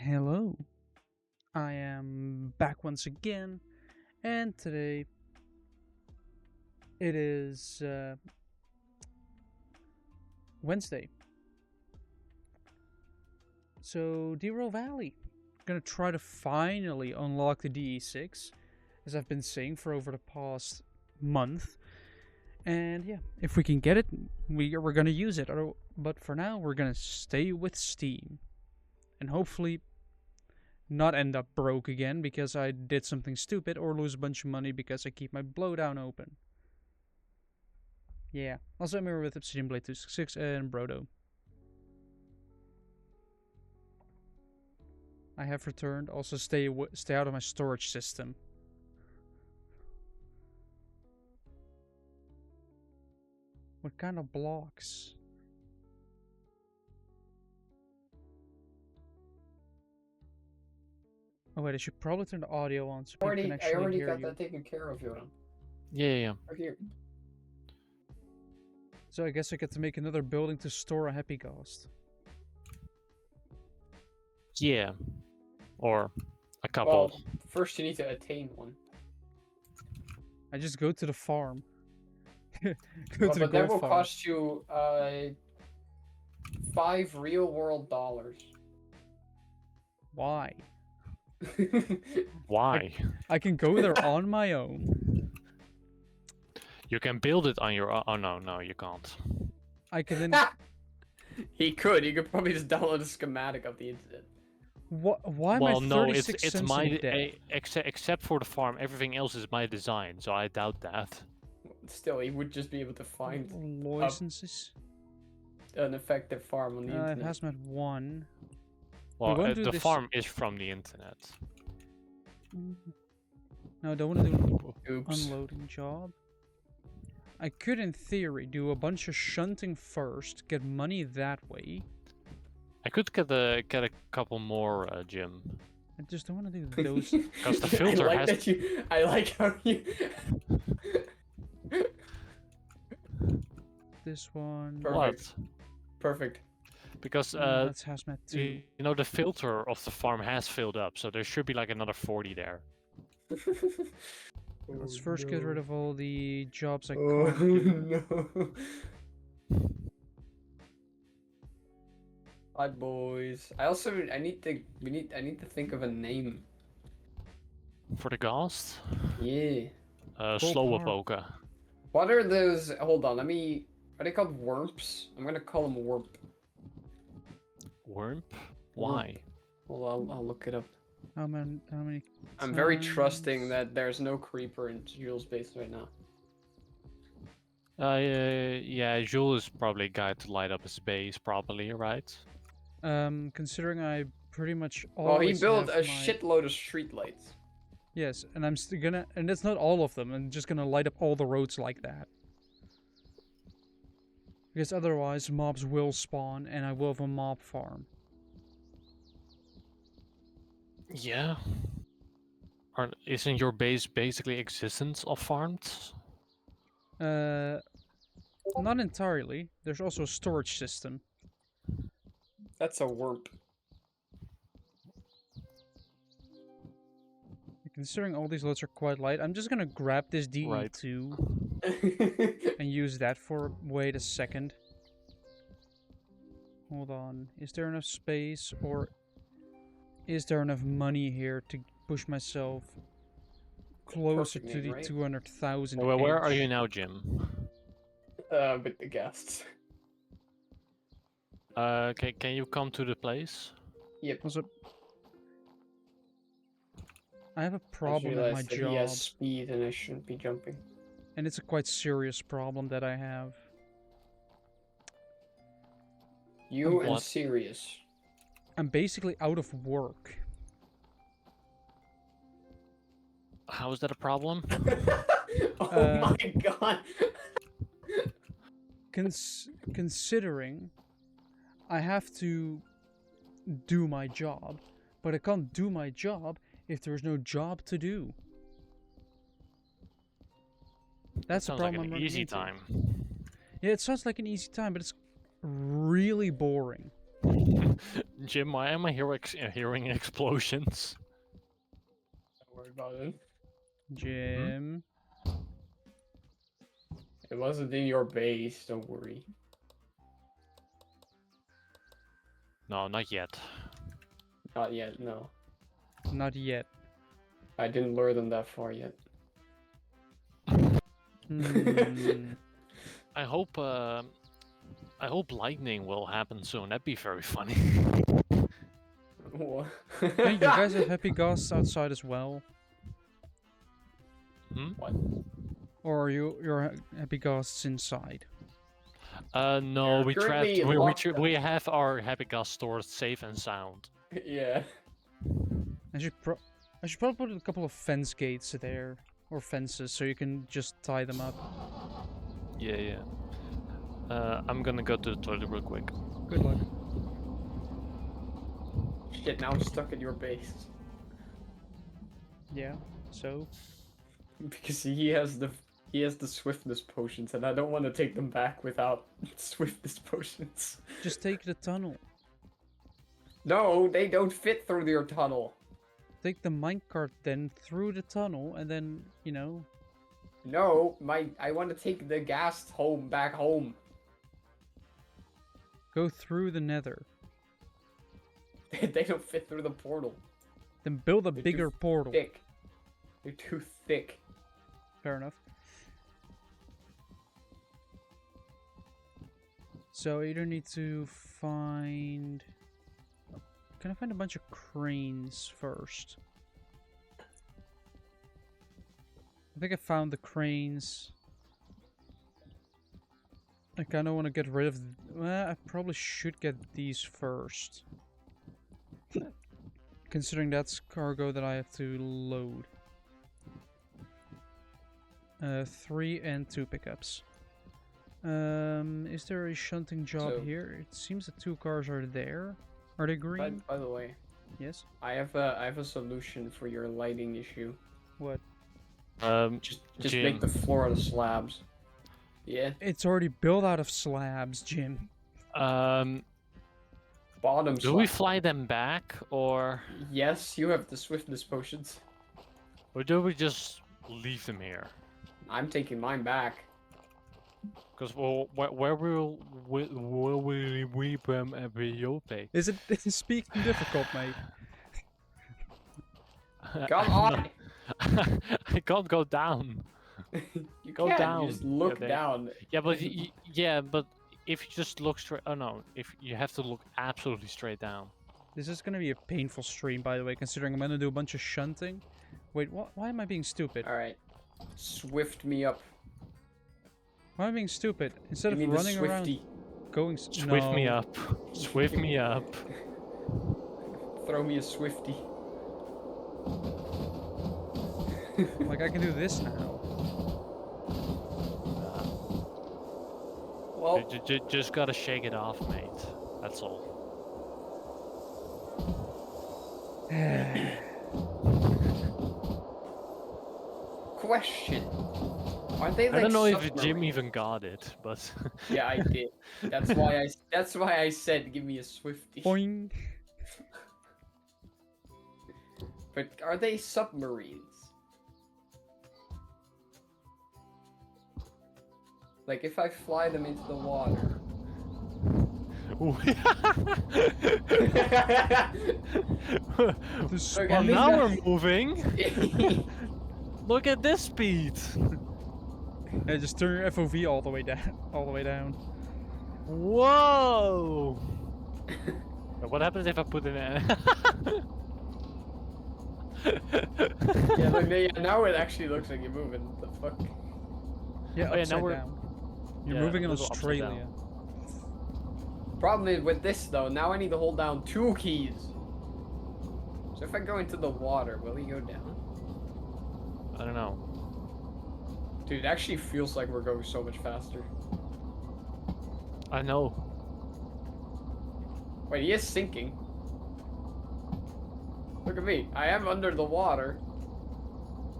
Hello, I am back once again, and today it is Wednesday. So, Derail Valley. Gonna try to finally unlock the DE6, as I've been saying for over the past month. And yeah, if we can get it, we're gonna use it. But for now, we're gonna stay with Steam, and hopefully not end up broke again because I did something stupid or lose a bunch of money because I keep my blowdown open. Yeah. Also, I'm here with Obsidian Blade 266 and Brodo. I have returned. Also, stay out of my storage system. What kind of blocks? Oh wait, I should probably turn the audio on so people can actually I already hear got you. that taken care of, Yoram. Yeah. Right here. So I guess I get to make another building to store a happy ghost. Yeah. Or a couple. Well, first you need to attain one. I just go to the farm. Go Well, to the but that gold will farm. cost you $5 real world dollars. Why? Why? I can go there on my own. You can build it on your own. Oh, no, you can't. I can then... He could. You could probably just download a schematic of the internet. Why am Well, I no, 36 it's cents my in debt? except for the farm, everything else is my design, so I doubt that. Still, he would just be able to find Licenses? an effective farm on the internet. Hazmat 1. Well, won't do the this- farm is from the internet. No, I don't want to do an Oops. unloading job. I could, in theory, do a bunch of shunting first, get money that way. I could get a couple more, Jim. I just don't want to do those. Because the filter I like has- that you. I like how you. This one. Perfect. What? Perfect. Because That's hazmat 2. you know, the filter of the farm has filled up, so there should be like another 40 there. Let's first get rid of all the jobs I Oh can't do. no. Hi boys. I need to think of a name. For the ghost? Yeah. Slowpoker. What are those? Hold on. Are they called worms? I'm gonna call them worp. Worm? Why? Well, I'll look it up. How many? I'm very times? trusting that there's no creeper in Jules' base right now. Yeah, Jules is probably a guy to light up his base properly, right? Considering I pretty much Well, he always built have a my... shitload of streetlights. Yes, and I'm still gonna, and that's not all of them. I'm just gonna light up all the roads like that. Because otherwise, mobs will spawn, and I will have a mob farm. Yeah. Isn't your base basically existence of farms? Not entirely. There's also a storage system. That's a warp. Considering all these loads are quite light, I'm just gonna grab this DE2 and use that for... Wait a second. Hold on. Is there enough space, or is there enough money here to push myself closer Perfect to name, the right? 200,000? Well, where are you now, Jim? With the guests. Can you come to the place? Yep. Also, I have a I just problem at my realized that he has job, speed and I shouldn't be jumping. and it's a quite serious problem that I have. You and What? Sirius. I'm basically out of work. How is that a problem? Oh my god. Considering I have to do my job, but I can't do my job if there's no job to do. That's the Sounds like problem an I'm running easy into. time. Yeah, it sounds like an easy time, but it's really boring. Jim, why am I hearing explosions? Don't worry about it. Jim. It wasn't in your base, don't worry. No, not yet. Not yet, no. Not yet. I didn't lure them that far yet. Hmm. I hope lightning will happen soon. That'd be very funny. What? Hey, you guys have happy ghosts outside as well? Hmm? What? Or are your happy ghosts inside? No, You're we currently trapped. locked up. We have our happy gas stored safe and sound. Yeah. I should probably put a couple of fence gates there. Or fences, so you can just tie them up. Yeah, yeah. I'm gonna go to the toilet real quick. Good luck. Shit, now I'm stuck at your base. Yeah, so? Because he has the swiftness potions, and I don't want to take them back without swiftness potions. Just take the tunnel. No, they don't fit through your tunnel. Take the minecart then through the tunnel, and then, you know... No, I want to take the gas back home. Go through the nether. They don't fit through the portal. Then build a They're bigger too portal. Thick. They're too thick. Fair enough. So I either need to find... Can I find a bunch of cranes first? I think I found the cranes. I kind of want to get rid of... Well, I probably should get these first. Considering that's cargo that I have to load. 3 and 2 pickups. Is there a shunting job So- here? It seems the 2 cars are there. Are they green? By the way, Yes. I have a solution for your lighting issue. What? Just Jim. make the floor out of slabs. Yeah. It's already built out of slabs, Jim. Bottom Do we slab. fly them back, or Yes, you have the swiftness potions. do we just leave them here? I'm taking mine back. Because where will we be? Is it speaking difficult, mate? Come on! I can't go down. You Go can't, down. you just look Yeah, down. Yeah, but yeah, but if you just look straight, oh no, if you have to look absolutely straight down. This is gonna be a painful stream, by the way, considering I'm gonna do a bunch of shunting. Wait, why am I being stupid? Alright. Swift me up. Why am I being stupid? Instead Give of me the running around swifty. going... Swift me No. up. Swift me up. Throw me a swifty. Like, I can do this now. Well, Just gotta shake it off, mate. That's all. question. Aren't they like I don't know if Jim submarine? even got it, but Yeah, I did. That's why I said give me a swifty. Boing. But are they submarines? Like if I fly them into the water. This Look, Well, at least now that- we're moving. Look at this speed. Yeah, just turn your FOV all the way down. All the way down. Whoa! What happens if I put in a... Yeah, look, now it actually looks like you're moving. What the fuck? Yeah, Oh, yeah, upside now we're- down. You're Yeah, moving a in little upside down. Australia. Problem is with this though, now I need to hold down 2 keys. So if I go into the water, will he go down? I don't know. Dude, it actually feels like we're going so much faster. I know. Wait, he is sinking. Look at me. I am under the water.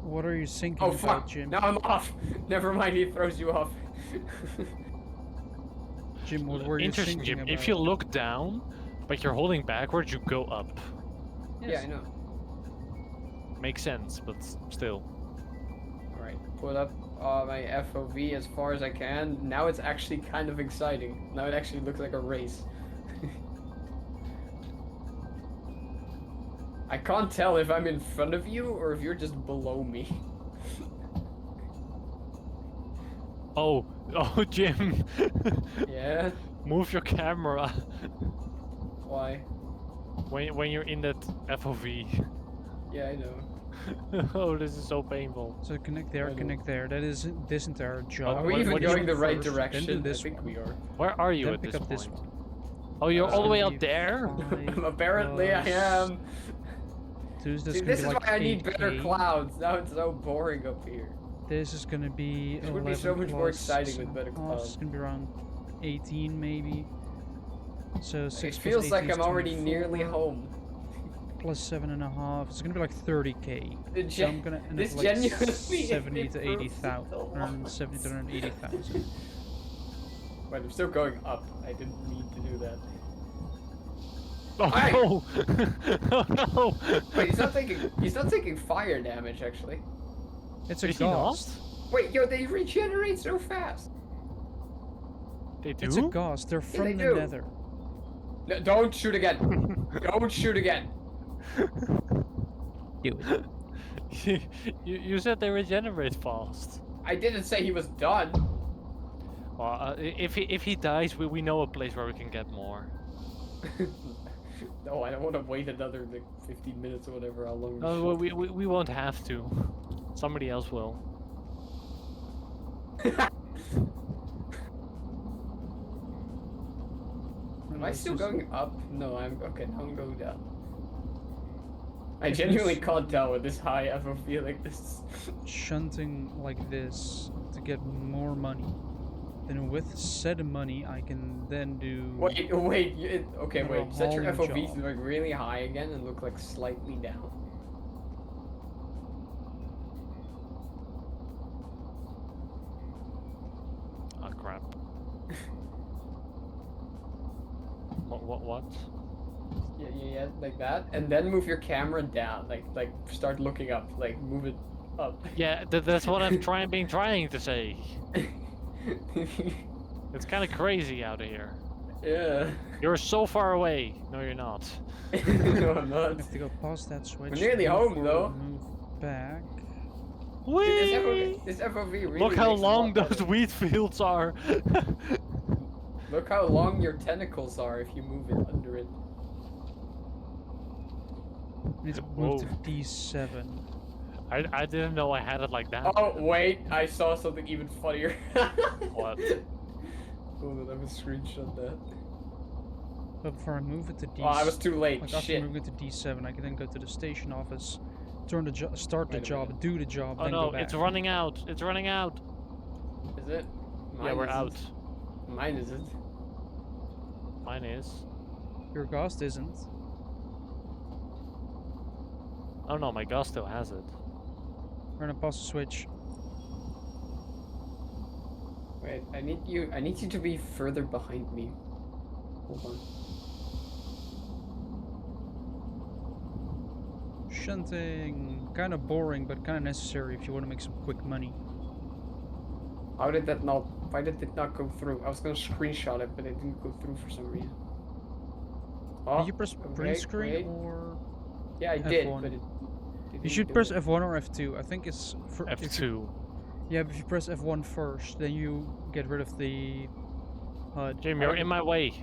What are you thinking Oh about, fuck! Jim? Now I'm off. Never mind, he throws you off. Jim, what were you Interesting, thinking Jim. about? If you look down, But you're holding backwards, you go up. Yeah, I know. Makes sense, but still. Alright, put up my FOV as far as I can. Now it's actually kind of exciting. Now it actually looks like a race. I can't tell if I'm in front of you or if you're just below me. Oh, Jim. Yeah? Move your camera Why? when you're in that FOV. Yeah, I know. Oh, this is so painful. So connect there, I know. connect there. That is this entire job. Are we what- even what do going you the right first, then direction? do this I think one. we are. Where are you Then at pick this up point? this one. Oh, you're all the way Gonna up be there? 5 Apparently I plus am. 2 is See, gonna this be is like why I need better 8K. clouds. Now it's so boring up here. This is gonna be It would be so 11 much more plus exciting with 6.5. better It's clouds. gonna be around 18 maybe. So 6 It plus feels like 18 is I'm already 24, nearly home. plus 7.5. It's gonna be like 30K. It So I'm gonna end this up like genuinely 70 to improves 80,000. a lot. Around 70 to around 80,000. Wait, I'm still going up. I didn't need to do that. Oh Hey! no! Oh no! Wait, he's not taking fire damage actually. It's a Is he not? ghost. Wait, yo, they regenerate so fast. They do? It's a ghost. They're Yeah, from they the do. nether. No, don't shoot again. Don't shoot again. Do it. you said they regenerate fast. I didn't say he was done. Well, if he dies, we know a place where we can get more. No, I don't want to wait another like 15 minutes or whatever. How long? No, well, we won't have to. Somebody else will. Am I still going up? No, I'm okay. Now I'm going down. I If genuinely this- can't tell with this high FOV like this. Shunting like this to get more money. Then with said money, I can then do. Wait, okay, Another wait. Set your hauling FOV job. to like really high again and look like slightly down. Oh crap. What? Yeah, like that, and then move your camera down. Like start looking up. Like move it up. Yeah, that's what I'm trying to say. It's kind of crazy out here. Yeah. You're so far away. No, you're not. No, I'm I not. have to go past that switch. nearly move home, forward, though. Move back. Dude, Whee! this FOV really Look how makes a long lot those better. wheat fields are. Look how long your tentacles are if you move it under it. I need to move to Whoa. D7. I didn't know I had it like that. Oh wait, I saw something even funnier. What? Hold on, I'm gonna screenshot that. But before I move it to D7, Oh, I was too late. like after Shit. moving it to D7, I can then go to the station office, turn the start the Wait a job, minute. do the job, Oh then no, go back. it's running out. It's running out. Is it? Yeah, Mine we're isn't. out. Mine isn't. Mine is. Your ghost isn't. Oh no, my gas still has it. We're gonna pause the switch. Wait, I need you to be further behind me. Hold on. Shunting, kind of boring, but kind of necessary if you want to make some quick money. Why did it not go through? I was gonna screenshot it, but it didn't go through for some reason. Oh, Did you press print wait, screen wait. or? Yeah, I did, F1? but it. You should press F1 or F2. I think it's for if you- F2. Yeah, but if you press F1 first, then you get rid of the HUD. Jim, you're in my way.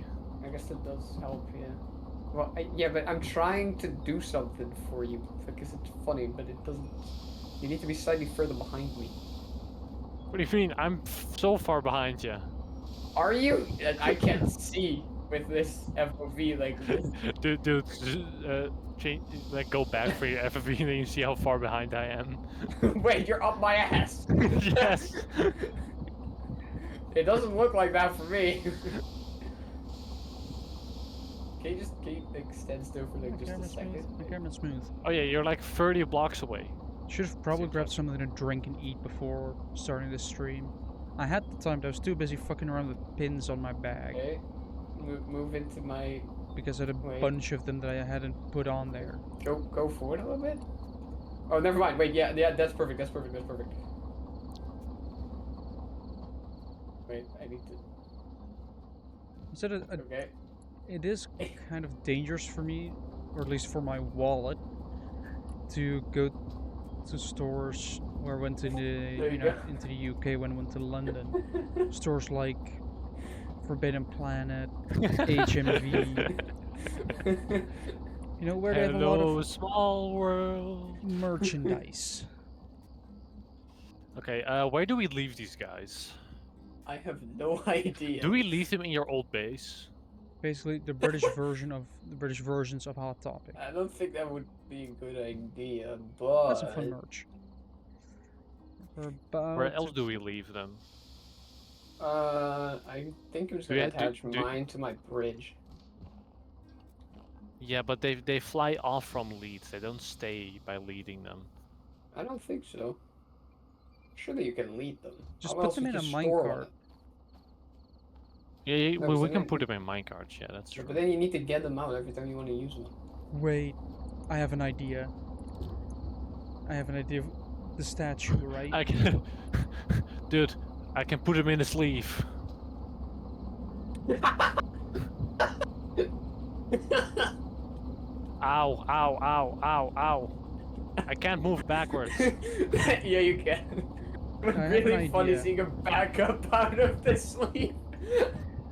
I guess it does help, yeah. Well, yeah, but I'm trying to do something for you because it's funny, but it doesn't. You need to be slightly further behind me. What do you mean? I'm so far behind you. Are you? I can't see with this FOV like this. Dude, just, change, like go back for your FFV and then you see how far behind I am. Wait, you're up my ass. Yes. It doesn't look like that for me. Can you like stand still for like My just a camera's second? smooth. My camera's smooth. Oh yeah, you're like 30 blocks away. Should have probably Seems grabbed like- something to drink and eat before starting the stream. I had the time, but I was too busy fucking around with pins on my bag. Okay. Move into my because of a Wait. bunch of them that I hadn't put on there. Go forward a little bit. Oh, never mind. Wait, yeah, that's perfect. That's perfect. That's perfect. Wait, I need to. Is it Okay. it is kind of dangerous for me, or at least for my wallet, to go to stores where I went in There the you go. into the UK when I went to London. Stores like Forbidden Planet, HMV. You know, where they have a lot Hello, of small world. merchandise. Okay, where do we leave these guys? I have no idea. Do we leave them in your old base? Basically, the British version of the British versions of Hot Topic. I don't think that would be a good idea, but That's some fun merch. We're about Where else to- do we leave them? I think I'm just Do we gonna have to- attach mine to my bridge. Yeah, but they fly off from leads. They don't stay by leading them. I don't think so. Surely you can lead them. Just How put else them would in you a store minecart. one? Yeah, No, we so can then- put them in minecarts. Yeah, that's Yeah, true. but then you need to get them out every time you want to use them. Wait, I have an idea. I have an idea of the statue, right? I can, dude, I can put them in a sleeve. Ow, ow, ow, ow, ow. I can't move backwards. Yeah, you can. But I have an really funny idea. seeing a back up out of the sleeve.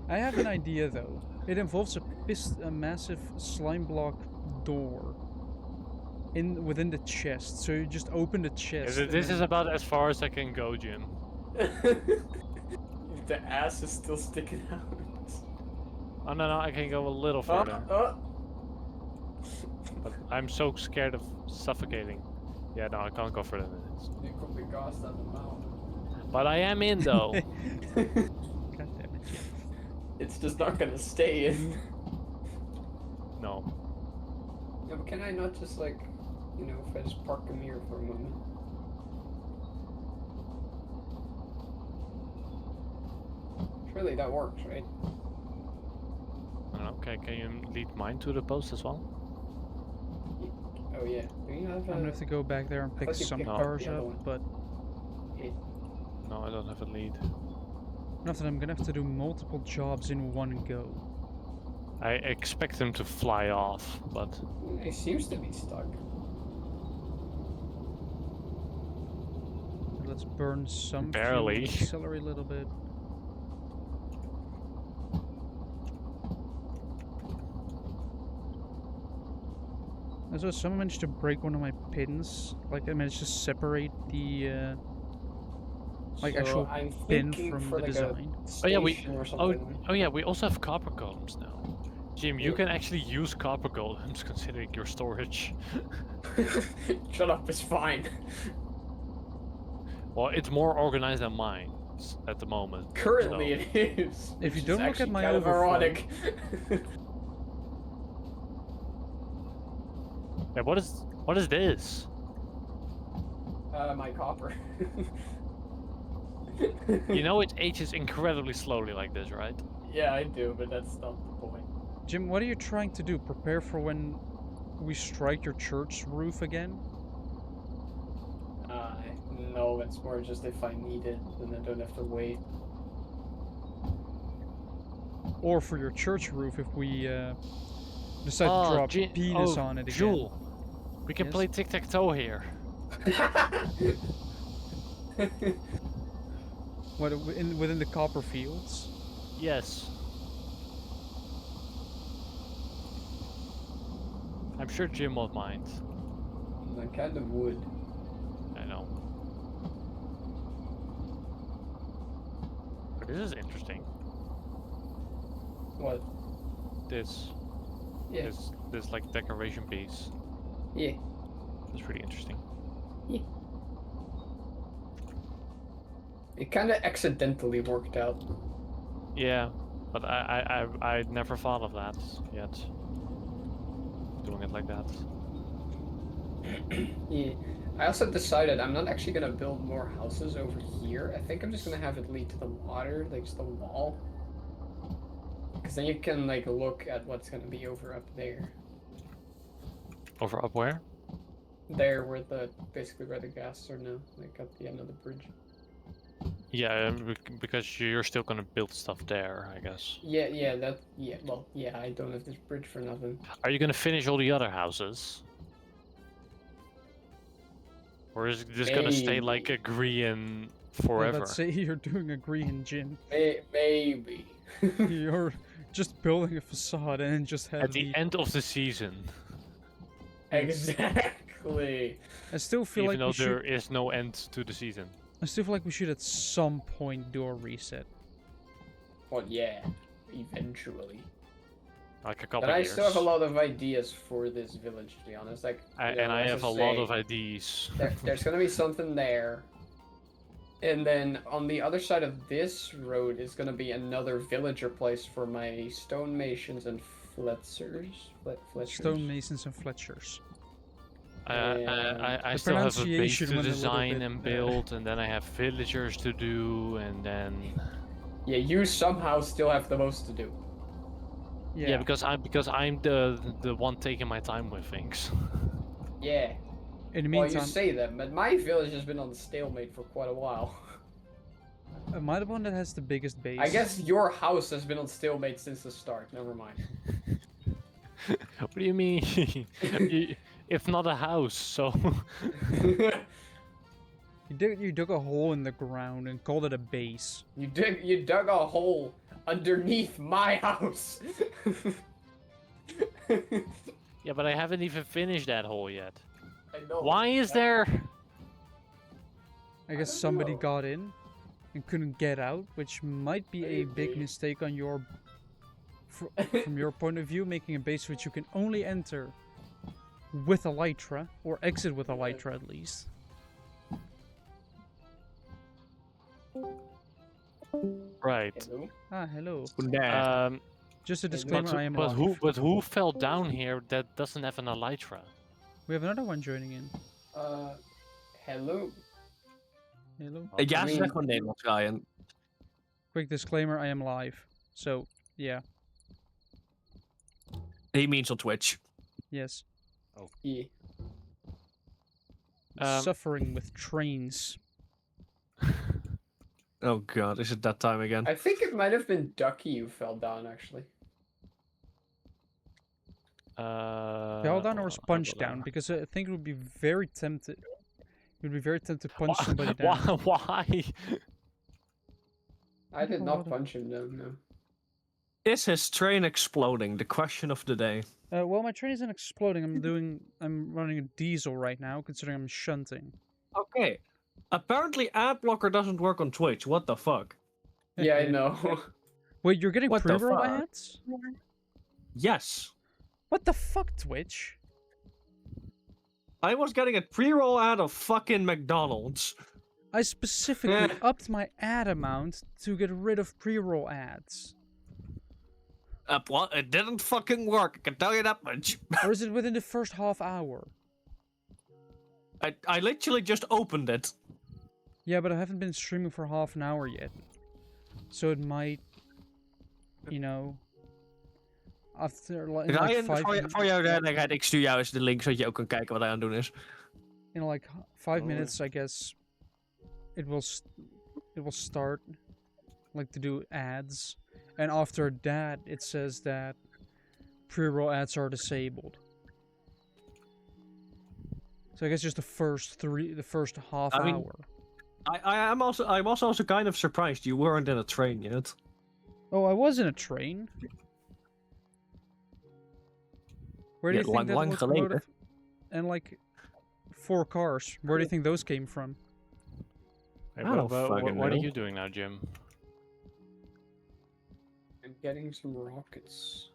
I have an idea though. It involves a massive slime block door within the chest. So you just open the chest. and This is then- about as far as I can go, Jim. The ass is still sticking out. Oh no, I can go a little further. Oh. But I'm so scared of suffocating. Yeah, no, I can't go further than this. You could be gassed out the mouth. But I am in though. God damn it. It's just not gonna stay in. No. Yeah, but can I not just like, you know, if I just park him here for a moment? Surely that works, right? I don't know. Can you lead mine to the post as well? Oh yeah. Do you have I'm gonna have to go back there and pick thought you some picked up cars the other up, one. but No, I don't have a lead. nothing. I'm gonna have to do multiple jobs in one go. I expect them to fly off, but It seems to be stuck. Let's burn some fuel, Barely. accelerate a little bit. And so someone managed to break one of my pins. Like I managed to separate the like So actual I'm pin thinking from for the like design. Oh, yeah, we- station or oh something. yeah, we also have copper columns now. Jim, you Yeah. can actually use copper columns considering your storage. Shut up, it's fine. Well, it's more organized than mine at the moment. Currently so- it is. If you which don't is look at actually my kind of overflow- ironic. Yeah, what is this? My copper. You know it ages incredibly slowly like this, right? Yeah, I do, but that's not the point. Jim, what are you trying to do? Prepare for when we strike your church roof again? No, it's more just if I need it, then I don't have to wait. Or for your church roof if we decide Oh, to drop Ji- penis oh, on it again. Jewel, we can Yes? play tic-tac-toe here. What, within the copper fields? Yes. I'm sure Jim won't mind. I kind of would. I know. But this is interesting. What? This, Yeah. this like decoration piece. Yeah. It's pretty interesting. It kind of accidentally worked out. Yeah, but I never thought of that yet. Doing it like that. Yeah. I also decided I'm not actually gonna build more houses over here. I think I'm just gonna have it lead to the water, like just a wall. Because then you can like look at what's gonna be over up there. Over up where? There, where the basically where the gas are now, like at the end of the bridge. Yeah, because you're still gonna build stuff there, I guess. Yeah, well, yeah, I don't have this bridge for nothing. Are you gonna finish all the other houses? Or is it just gonna stay like a Korean forever? Let's say you're doing a green gym. Maybe. You're just building a facade and then just have At the end of the season. Exactly. I still feel Even like though we there should. is no end to the season. I still feel like we should at some point do a reset. Well, yeah, eventually. Like a couple But I years. still have a lot of ideas for this village, to be honest. Like, you know, and I as have a say, lot of ideas. there's gonna be something there, and then on the other side of this road is gonna be another villager place for my stonemasons and fletchers. Stonemasons and Fletchers. I The still have a base pronunciation to went a little design bit, and build, and then I have villagers to do, and then Yeah, you somehow still have the most to do. yeah, because I'm the one taking my time with things. Yeah. In the Well, you meantime, say that, but my village has been on stalemate for quite a while. am I the one that has the biggest base? I guess your house has been on stalemate since the start. Never mind. What do you mean? If not a house, so You dug a hole in the ground and called it a base. You dug a hole underneath my house. yeah, but I haven't even finished that hole yet. I know. Why is there? I guess don't somebody know. got in and couldn't get out, which might be a big Maybe. mistake on your from your point of view, making a base which you can only enter with elytra, or exit with elytra at least. Right. Hello? Ah, hello. Just a But- disclaimer, I am but live. who fell down here that doesn't have an elytra? We have another one joining in. Hello. Hello. Ja, I zeg mean- gewoon Nederlands, Ryan. Quick disclaimer, I am live. So, yeah. He means on Twitch. Yes. Yeah. Suffering with trains. Oh god, is it that time again? I think it might have been Ducky who fell down, actually. Fell down or hold was on, I punched will, down? Because I think it would be very tempted. You'd be very tempted to punch somebody Why? down. Why? I did Oh, not what a- punch him down, no. Is his train exploding? The question of the day. Well, my train isn't exploding. I'm running a diesel right now, considering I'm shunting. Okay. Apparently ad blocker doesn't work on Twitch. What the fuck? Yeah, I know. Wait, you're getting What the pre-roll fuck? ads? Yes. What the fuck, Twitch? I was getting a pre-roll ad of fucking McDonald's. I specifically upped my ad amount to get rid of pre-roll ads. Well, it didn't fucking work, I can tell you that much. Or is it within the first half hour? I literally just opened it. Yeah, but I haven't been streaming for half an hour yet. So it might, you know, after like, in like Ryan, 5 voor jouw duidelijkheid, ik stuur jou eens de link zodat je ook kan kijken wat hij aan het doen is. in like 5 Oh. minutes, I guess, it will start like to do ads, and after that, it says that pre-roll ads are disabled. So I guess just the first half I mean, hour. I'm also kind of surprised you weren't in a train yet. Oh, I was in a train. Where do Yeah, you think that lang geleden. locomotive and like 4 cars? Where do you think those came from? Hey, I don't fucking what are know. you doing now, Jim? I'm getting some rockets.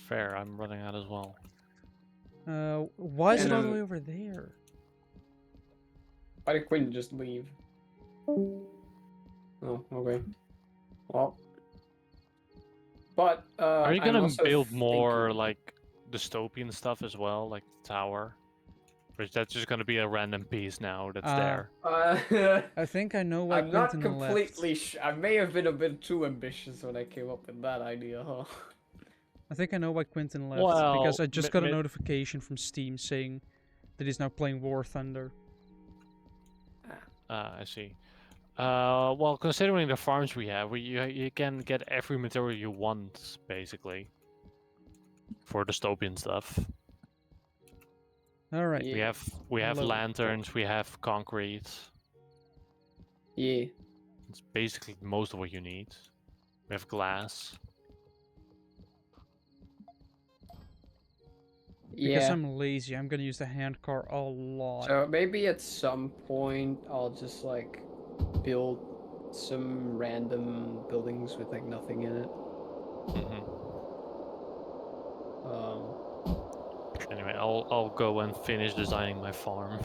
Fair, I'm running out as well. Why is it all the And, way over there? Why did Quinn just leave? Oh, okay. Well. But, Are you I'm gonna also build more thinking- like dystopian stuff as well, like the tower? Or is that just gonna be a random piece now that's Uh, there? I think I know why I'm not Quentin completely left. I may have been a bit too ambitious when I came up with that idea, huh? I think I know why Quentin left, because Well, I just got a notification from Steam saying that he's now playing War Thunder. I see. Well, considering the farms we have, you can get every material you want, basically, for dystopian stuff. All right. Yeah. We have Hello. lanterns, we have concrete. Yeah. It's basically most of what you need. We have glass. Because Yeah. I'm lazy, I'm gonna use the hand car a lot. So maybe at some point I'll just like build some random buildings with like nothing in it. Hmm. Um, Anyway, I'll go and finish designing my farm.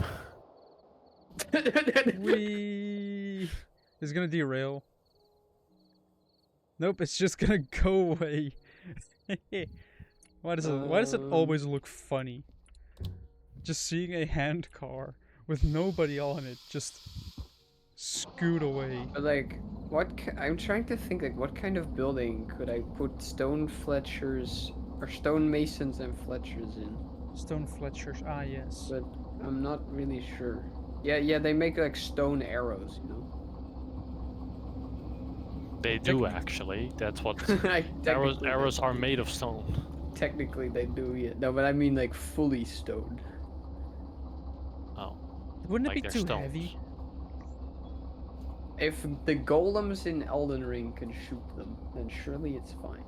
Whee! It's gonna derail. Nope, it's just gonna go away. Why does it always look funny? Just seeing a hand car with nobody on it just scoot away. But like, I'm trying to think like what kind of building could I put stone Fletchers or stone masons and Fletchers in? Stone Fletchers, ah yes. But I'm not really sure. Yeah, they make like stone arrows, you know. They do actually. That's what Technically arrows are made of stone. Technically they do, yeah. No, but I mean like fully stone. Oh. Wouldn't Like it be they're too stones. heavy? If the golems in Elden Ring can shoot them, then surely it's fine.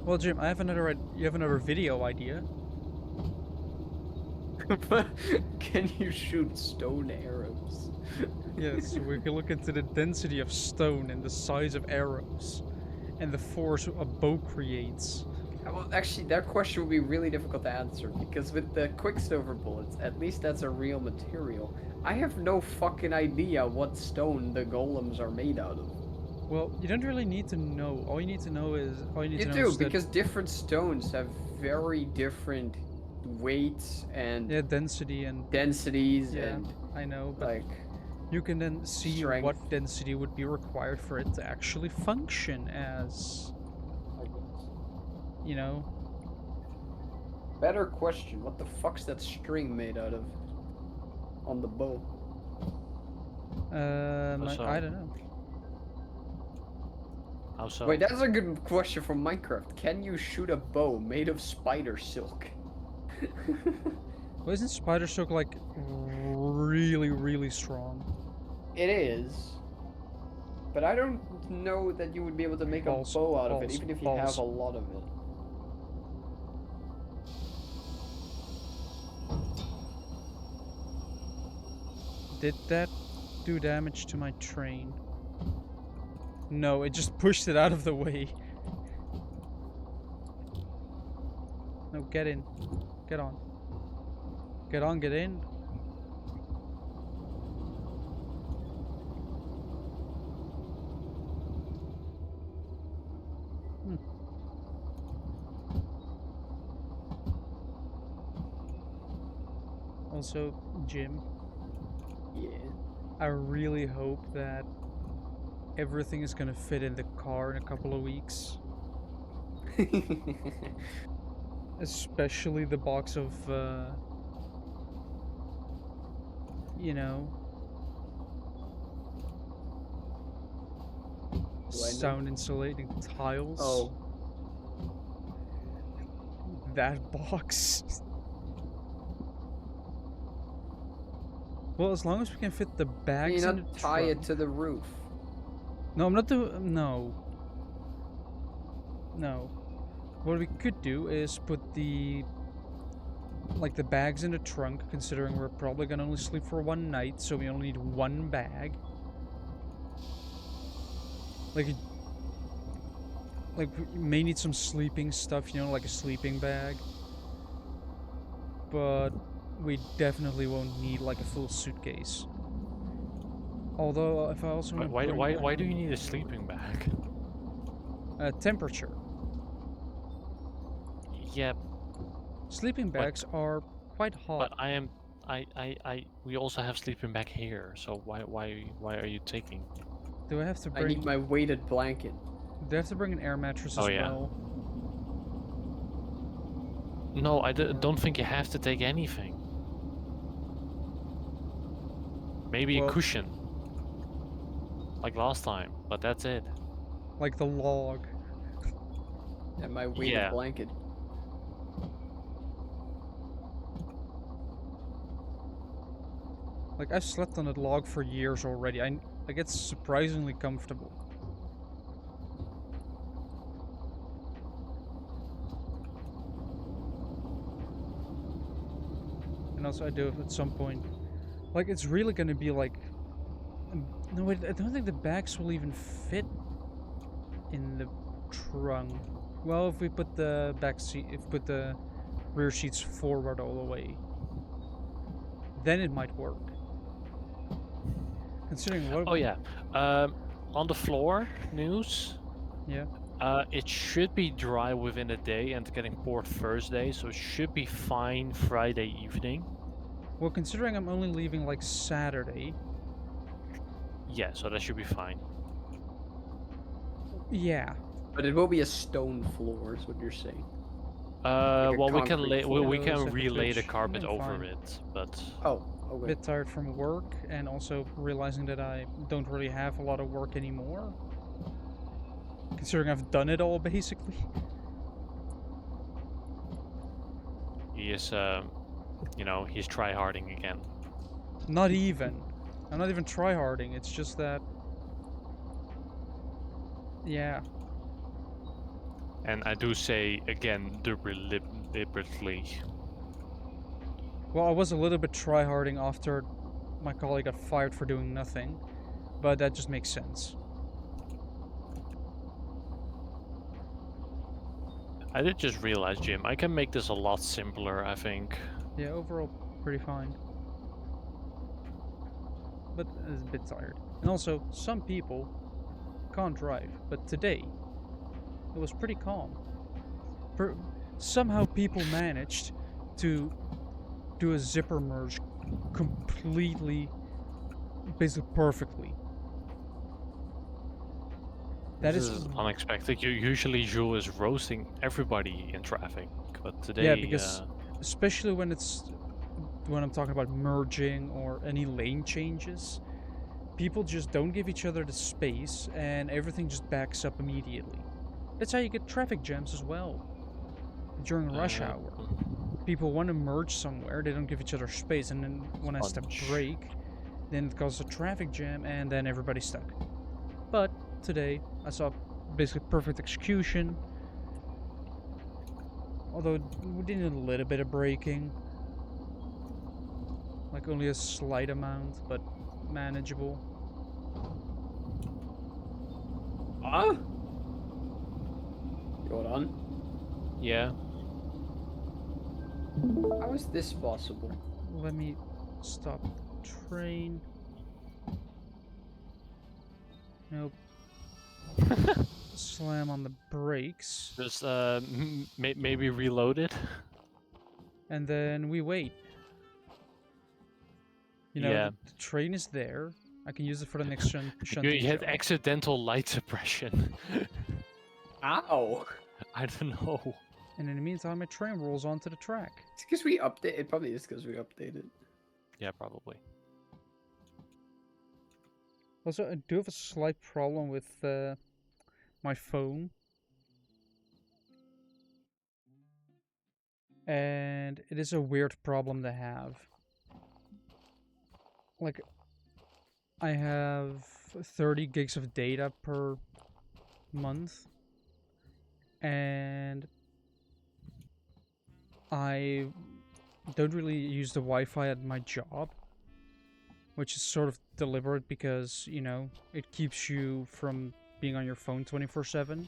Well, Jim, you have another video idea. Can you shoot stone arrows? Yes, we can look into the density of stone and the size of arrows, and the force a bow creates. Well, actually, that question would be really difficult to answer because with the Quicksilver bullets, at least that's a real material. I have no fucking idea what stone the golems are made out of. Well, you don't really need to know. All you need to know is You do, because different stones have very different weights and density and densities yeah, and I know, but like you can then see strength. what density would be required for it to actually function as, you know. Better question, what the fuck's that string made out of on the bow? I don't know. How so? Wait, that's a good question from Minecraft. Can you shoot a bow made of spider silk? Well, isn't spider silk like really, really strong? It is. But I don't know that you would be able to make False, a bow out of false, it, even if you false. have a lot of it. Did that do damage to my train? No, it just pushed it out of the way. No, get in. Get on. Get on, get in. Also, Jim, Yeah. I really hope that everything is gonna fit in the car in a couple of weeks. Especially the box of, you know, sound insulating tiles. Oh. That box. Well, as long as we can fit the bags You in not the tie it trunk. to the roof. No, I'm not doing. No. No. What we could do is put the bags in the trunk, considering we're probably gonna only sleep for one night, so we only need one bag. Like we may need some sleeping stuff, you know, like a sleeping bag. But we definitely won't need like a full suitcase. Although, if I also Why do you need a sleeping bag? temperature. Yeah, Sleeping bags are quite hot. But we also have sleeping bag here. So why are you taking? Do I have to I need bring? my weighted blanket. Do I have to bring an air mattress as Oh, yeah. well? No, don't think you have to take anything. Maybe a Well- cushion. Like last time, but that's it. Like the log. And my weighted Yeah. blanket. Like I've slept on that log for years already. Like it's surprisingly comfortable. And also I do it at some point. Like it's really gonna be like no, I don't think the bags will even fit in the trunk. Well, if we put the back seat, if we put the rear seats forward all the way, then it might work. Considering what? Oh yeah. On the floor news. Yeah. It should be dry within a day and getting poured Thursday, so it should be fine Friday evening. Well, considering I'm only leaving like Saturday. Yeah, so that should be fine. Yeah. But it will be a stone floor, is what you're saying. a Well, we can concrete we floor. can Those like a relay the pitch. carpet Yeah, over fine. it, but Oh, okay. Bit tired from work and also realizing that I don't really have a lot of work anymore. Considering I've done it all basically. he is, he's tryharding again. Not even. I'm not even tryharding. It's just that. Yeah. And I do say again, deliberately. Well, I was a little bit tryharding after my colleague got fired for doing nothing, but that just makes sense. I did just realize, Jim, I can make this a lot simpler, I think. Yeah, overall pretty fine. But it's a bit tired. And also, some people can't drive, but today it was pretty calm. Somehow people managed to do a zipper merge completely, basically perfectly. That This is unexpected. Usually Jules is roasting everybody in traffic, but today, yeah, because especially when I'm talking about merging or any lane changes, people just don't give each other the space and everything just backs up immediately. That's how you get traffic jams as well. During rush hour, people want to merge somewhere, they don't give each other space, and then when I step brake, then it causes a traffic jam and then everybody's stuck. But today I saw basically perfect execution. Although we did a little bit of braking. Like only a slight amount, but manageable. Huh? Hold on. yeah. How is this possible? Let me stop the train. Nope. Slam on the brakes. Just maybe reload it. And then we wait. You know, Yeah. the train is there. I can use it for the next shunting You had job. accidental light suppression. Ow! I don't know. And in the meantime, my train rolls onto the track. It's because we update. It probably is because we updated. Yeah, probably. Also, I do have a slight problem with my phone. And it is a weird problem to have. Like, I have 30 gigs of data per month. And I don't really use the Wi-Fi at my job, which is sort of deliberate because, you know, it keeps you from being on your phone 24/7.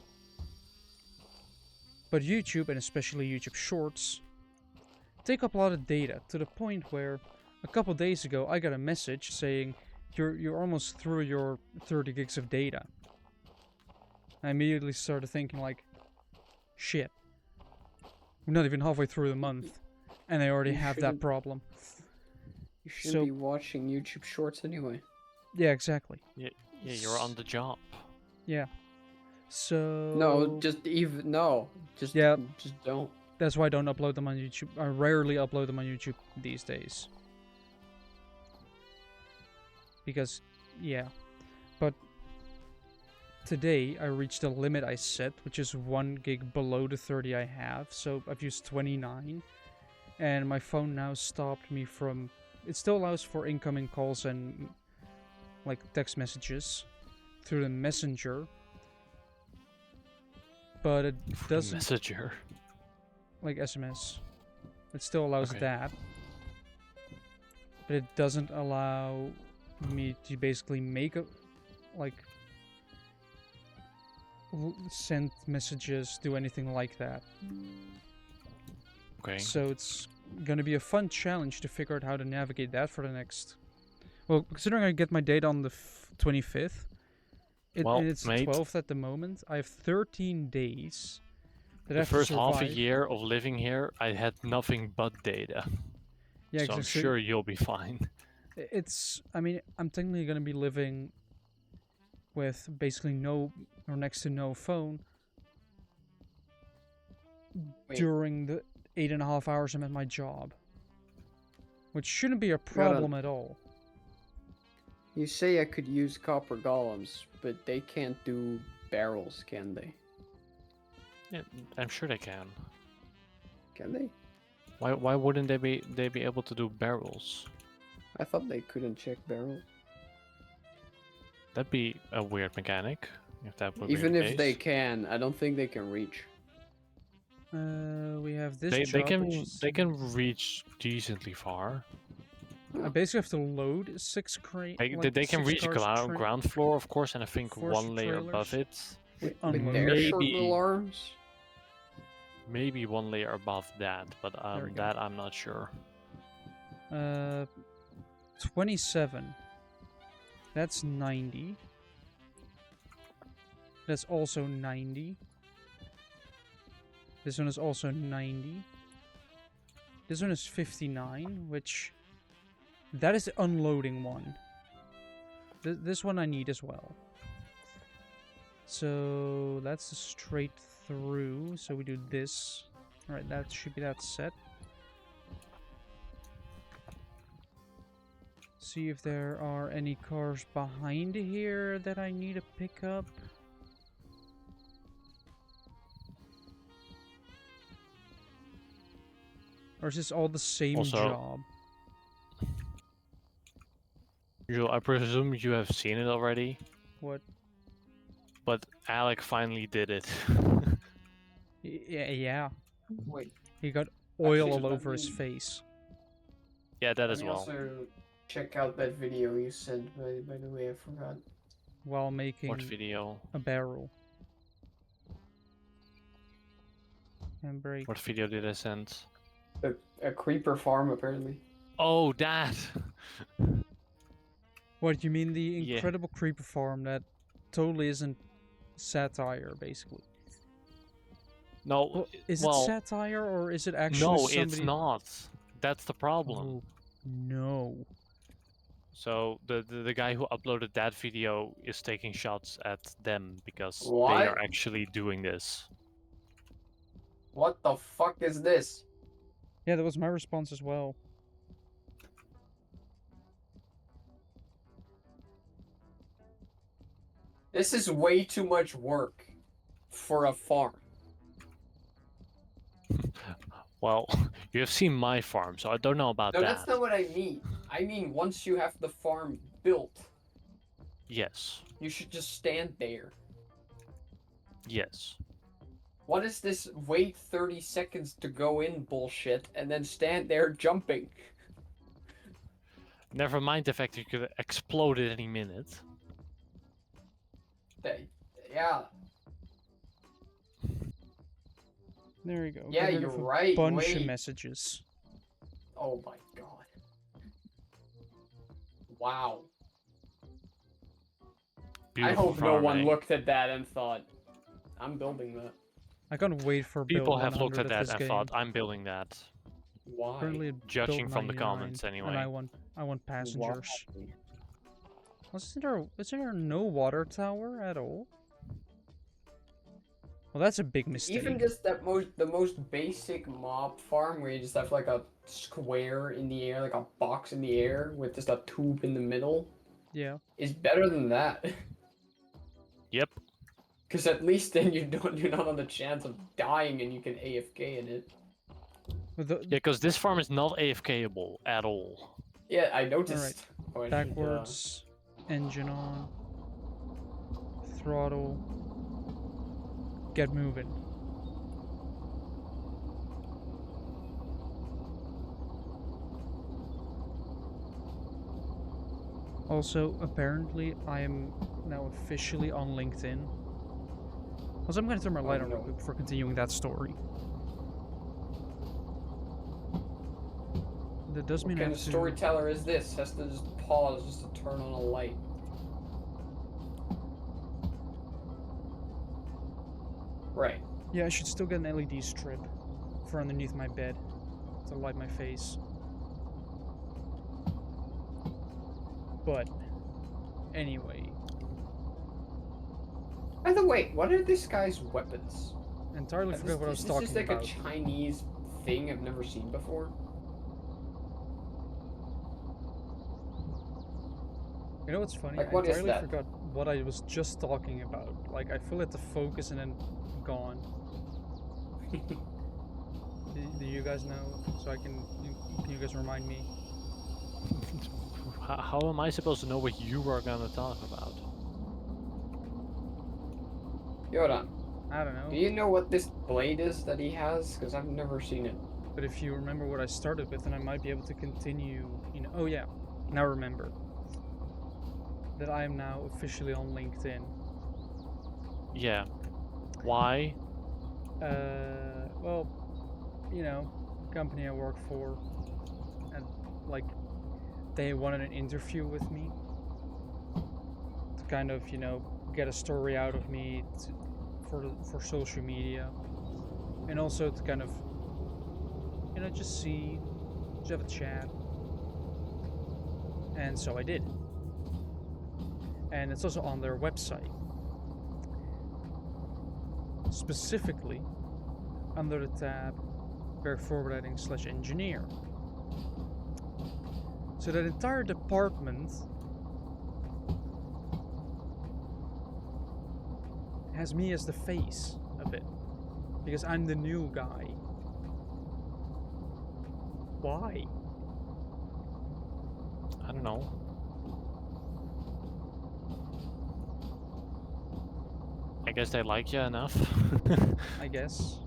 But YouTube, and especially YouTube Shorts, take up a lot of data to the point where a couple days ago I got a message saying you're almost through your 30 gigs of data. I immediately started thinking like, shit, we're not even halfway through the month. and I already You have that shouldn't- problem. You shouldn't So- be watching YouTube Shorts anyway. Yeah, exactly. Yeah, you're on the job. Yeah. So No, just Yeah. just don't. that's why I don't upload them on YouTube. I rarely upload them on YouTube these days. Because, yeah. But today I reached the limit I set, which is 1 gig below the 30 I have. So I've used 29. And my phone now stopped me from... It still allows for incoming calls and like text messages through the messenger. But it doesn't... Messenger. like SMS. It still allows Okay. that. But it doesn't allow me to basically make a like send messages, do anything like that. Okay. So it's gonna be a fun challenge to figure out how to navigate that for the next. Well, considering I get my date on the 25th, Well, and it's mate. 12th at the moment, I have 13 days. That I The have to first half a survive. year of living here, I had nothing but data. Yeah, So I'm exactly. sure you'll be fine. It's, I mean, I'm technically going to be living with basically no or next to no phone Wait. during the 8.5 hours I'm at my job. Which shouldn't be a Gotta- problem at all. You say I could use copper golems, but they can't do barrels, can they? Yeah, I'm sure they can. Can they? Why wouldn't they be able to do barrels? I thought they couldn't check barrels. That'd be a weird mechanic. If that would Even be the if they case. can, I don't think they can reach. We have this they job, which can is... they can reach decently far. I basically have to load 6 cranes. They can reach ground floor, of course, and I think forestry one layer above trailers. it. With unload. their short Maybe. little arms. Maybe one layer above that, but There we go. that I'm not sure. 27. That's 90. That's also 90. This one is also 90. This one is 59, which... That is the unloading one. This one I need as well. So that's a straight through. So we do this. Alright, that should be that set. See if there are any cars behind here that I need to pick up. Or is this all the same Also- job? I presume you have seen it already, What? but Alec finally did it. Yeah. Wait. He got oil Actually, all let over his me- face. Yeah, that Let as me well. also check out that video you sent, by the way, I forgot. While making What video? a barrel. And break. What video did I send? A creeper farm, apparently. Oh, that! What, you mean the Yeah. incredible creeper farm that totally isn't satire, basically? No, Well, is well, it satire or is it actually no, somebody... it's not. That's the problem. Oh, no. So the guy who uploaded that video is taking shots at them because they What? are actually doing this. What the fuck is this? Yeah, that was my response as well. This is way too much work for a farm. Well, you have seen my farm, so I don't know about No, that. that's not what I mean. I mean, once you have the farm built, Yes, you should just stand there. yes. What is this wait 30 seconds to go in bullshit and then stand there jumping? Never mind the fact that you could explode at any minute. Yeah, There we go. yeah, Get rid you're of a right. bunch of Wait. messages. Oh my god. Wow. Beautiful I hope no one farming. looked at that and thought, I'm building that. I can't wait for People build have looked 100 at of that this and game. thought, I'm building that. Why? Currently at Judging build from the 99, comments, and anyway. I want passengers. Why? Isn't there no water tower at all? Well, that's a big mistake. Even just the most basic mob farm where you just have like a square in the air, like a box in the air with just a tube in the middle, Yeah. is better than that. Yep. Because at least then you're not on the chance of dying and you can AFK in it. With the, Yeah, because this farm is not AFKable at all. Yeah, I noticed. Oh, I should, backwards, engine on, throttle, get moving. Also, apparently, I am now officially on LinkedIn. Also, I'm going to turn my light on real quick before continuing that story. That does mean what I kind have of to... storyteller is this? Has to just pause just to turn on a light. Right. Yeah, I should still get an LED strip for underneath my bed to light my face. But, anyway. By the way, what are this guy's weapons? I entirely forgot what I was Is talking this like about. a Chinese thing I've never seen before? You know what's funny? Like, I what is entirely that? forgot what I was just talking about. Like, I fully had to focus and then gone. Do you guys know? So can you guys remind me? How am I supposed to know what you are gonna talk about? Yoran, I don't know. do you know what this blade is that he has? Because I've never seen it. But if you remember what I started with, then I might be able to continue. You know. Oh yeah. Now remember that I am now officially on LinkedIn. Yeah. Why? Well, you know, company I work for, and like, they wanted an interview with me to kind of, you know, get a story out of me for social media, and also to kind of, you know, just have a chat. And so I did. And it's also on their website. Specifically, under the tab Very Forwarding / engineer. So that entire department has me as the face of it. Because I'm the new guy. Why? I don't know. I guess they like you enough. I guess.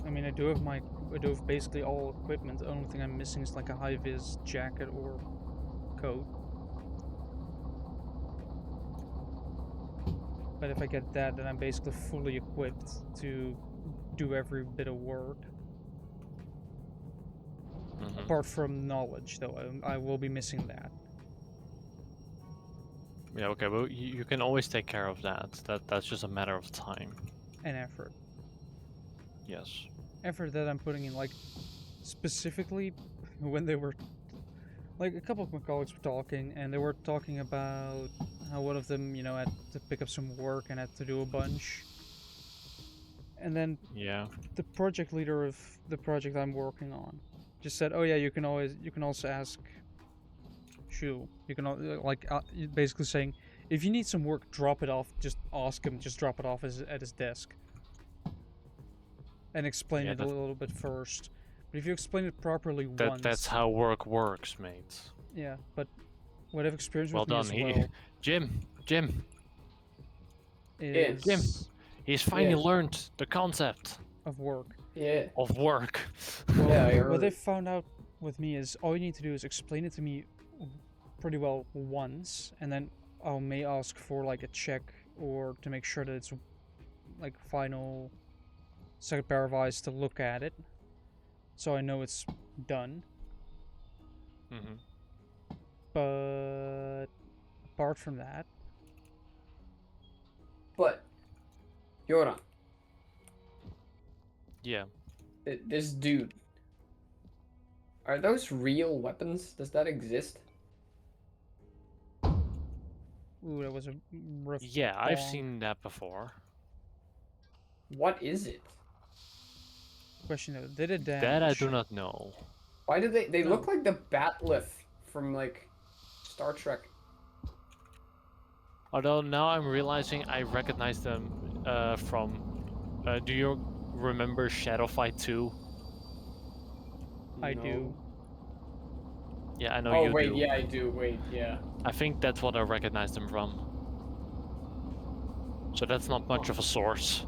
I mean, I do have basically all equipment. The only thing I'm missing is like a high-vis jacket or coat. But if I get that, then I'm basically fully equipped to do every bit of work. Mhm. Apart from knowledge, though, I will be missing that. Yeah, okay, well, you can always take care of that. That's just a matter of time. And effort. Yes. Effort that I'm putting in, like, specifically when they were... Like, a couple of my colleagues were talking, and they were talking about how one of them, you know, had to pick up some work and had to do a bunch. And then Yeah. the project leader of the project I'm working on just said, "Oh yeah, you can also ask Shu. You can basically saying, if you need some work, drop it off. Just ask him. Just drop it off at his desk, and explain Yeah, it a little bit first. But if you explain it properly once, that's how work works, mate. yeah. But what I've experienced Well with me done. as well Jim, is he's finally Yes. learned the concept of work. Yeah. of work. Well, Yeah, I what heard. they found out with me is all you need to do is explain it to me pretty well once, and then I may ask for like a check or to make sure that it's like final second pair of eyes to look at it, so I know it's done. Mm-hmm. But apart from that, But, Yoran, Yeah. This dude. Are those real weapons? Does that exist? Ooh, that was a rough Yeah, I've bonk. seen that before. What is it? Question though, did it damage? That I do not know. Why do they No. look like the Batleth from like Star Trek? Although now I'm realizing I recognize them from. Do you remember Shadow Fight 2? I No. do. Yeah, I know Oh you wait, do. yeah, I do. Wait, yeah. I think that's what I recognize them from. So that's not much of a source.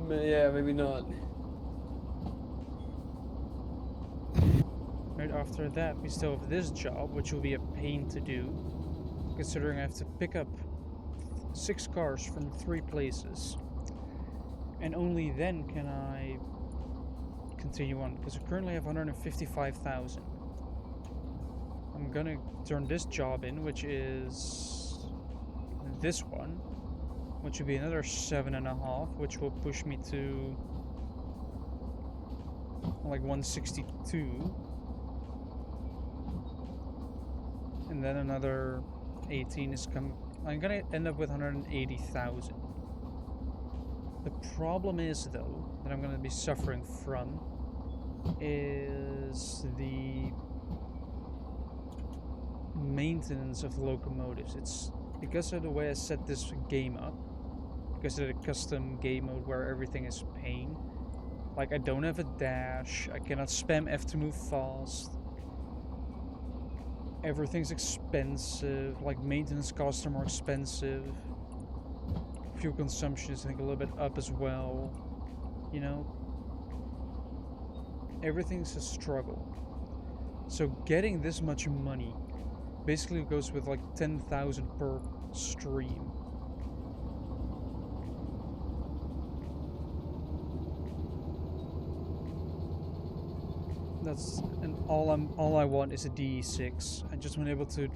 Yeah, maybe not. Right after that, we still have this job, which will be a pain to do, considering I have to pick up 6 cars from 3 places. And only then can I continue on, because I currently have 155,000. I'm gonna turn this job in, which is this one, which will be another 7.5, which will push me to like 162. And then another 18 is coming. I'm gonna end up with 180,000. The problem is, though, that I'm gonna be suffering from is the maintenance of locomotives. It's because of the way I set this game up, because of the custom game mode where everything is pain. Like, I don't have a dash, I cannot spam F to move fast. Everything's expensive, like maintenance costs are more expensive. Fuel consumption is, I think, a little bit up as well. You know? Everything's a struggle. So getting this much money basically goes with like 10,000 per stream. That's and all I want is a DE6. I just want to be able to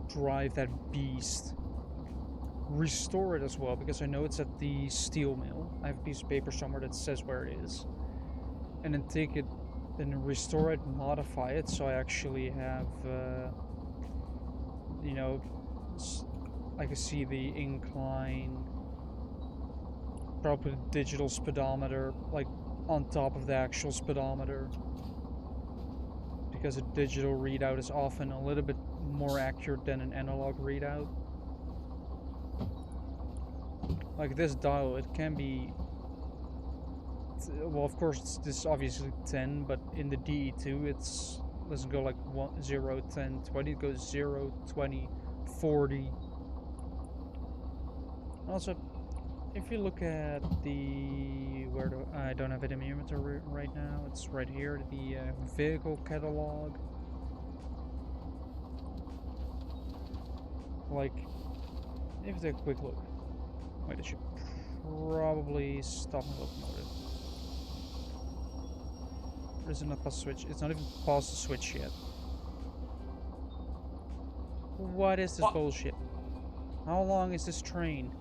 drive that beast. Restore it as well, because I know it's at the steel mill. I have a piece of paper somewhere that says where it is. And then take it, then restore it, modify it, so I actually have, you know, I can see the incline. Probably put a digital speedometer, like, on top of the actual speedometer. Because a digital readout is often a little bit more accurate than an analog readout. Like this dial, it can be, well, of course this is obviously 10, but in the DE2 it's doesn't go like 1, 0, 10, 20, it goes 0, 20, 40. Also, if you look at the, I don't have it in my inventory right now, it's right here, the vehicle catalog. Like, if you take a quick look. Wait, I should probably stop my locomotive. Or is it not past the switch? It's not even past the switch yet. What is this bullshit? How long is this train?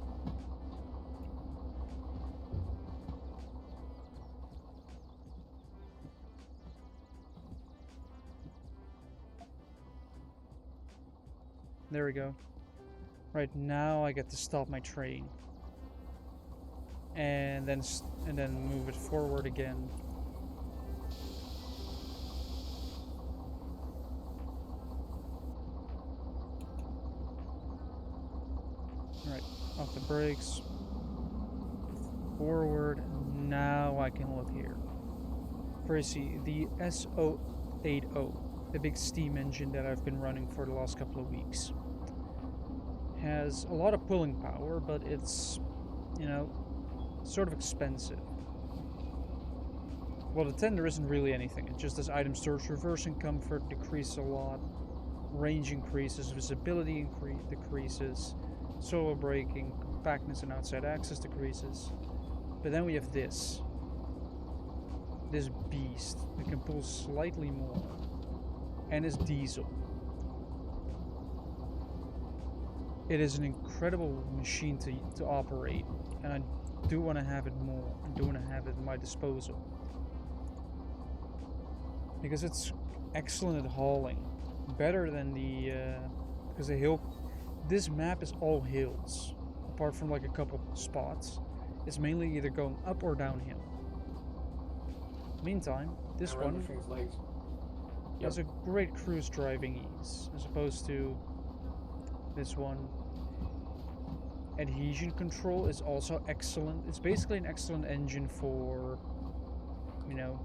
There we go. Right, now I get to stop my train. And then move it forward again. Right, off the brakes. Forward. Now I can look here. First, see the SO80, the big steam engine that I've been running for the last couple of weeks, has a lot of pulling power, but it's, you know, sort of expensive. Well, the 10 there isn't really anything. It just does item storage, reversing comfort decrease a lot, range increases, visibility decreases, solo braking, compactness and outside access decreases. But then we have this beast that can pull slightly more, and is diesel. It is an incredible machine to operate, and do want to have it more. I do want to have it at my disposal. Because it's excellent at hauling. Better than the... because the hill... This map is all hills. Apart from like a couple spots. It's mainly either going up or downhill. Meantime, this one has a great cruise driving ease. As opposed to this one. Adhesion control is also excellent. It's basically an excellent engine for, you know,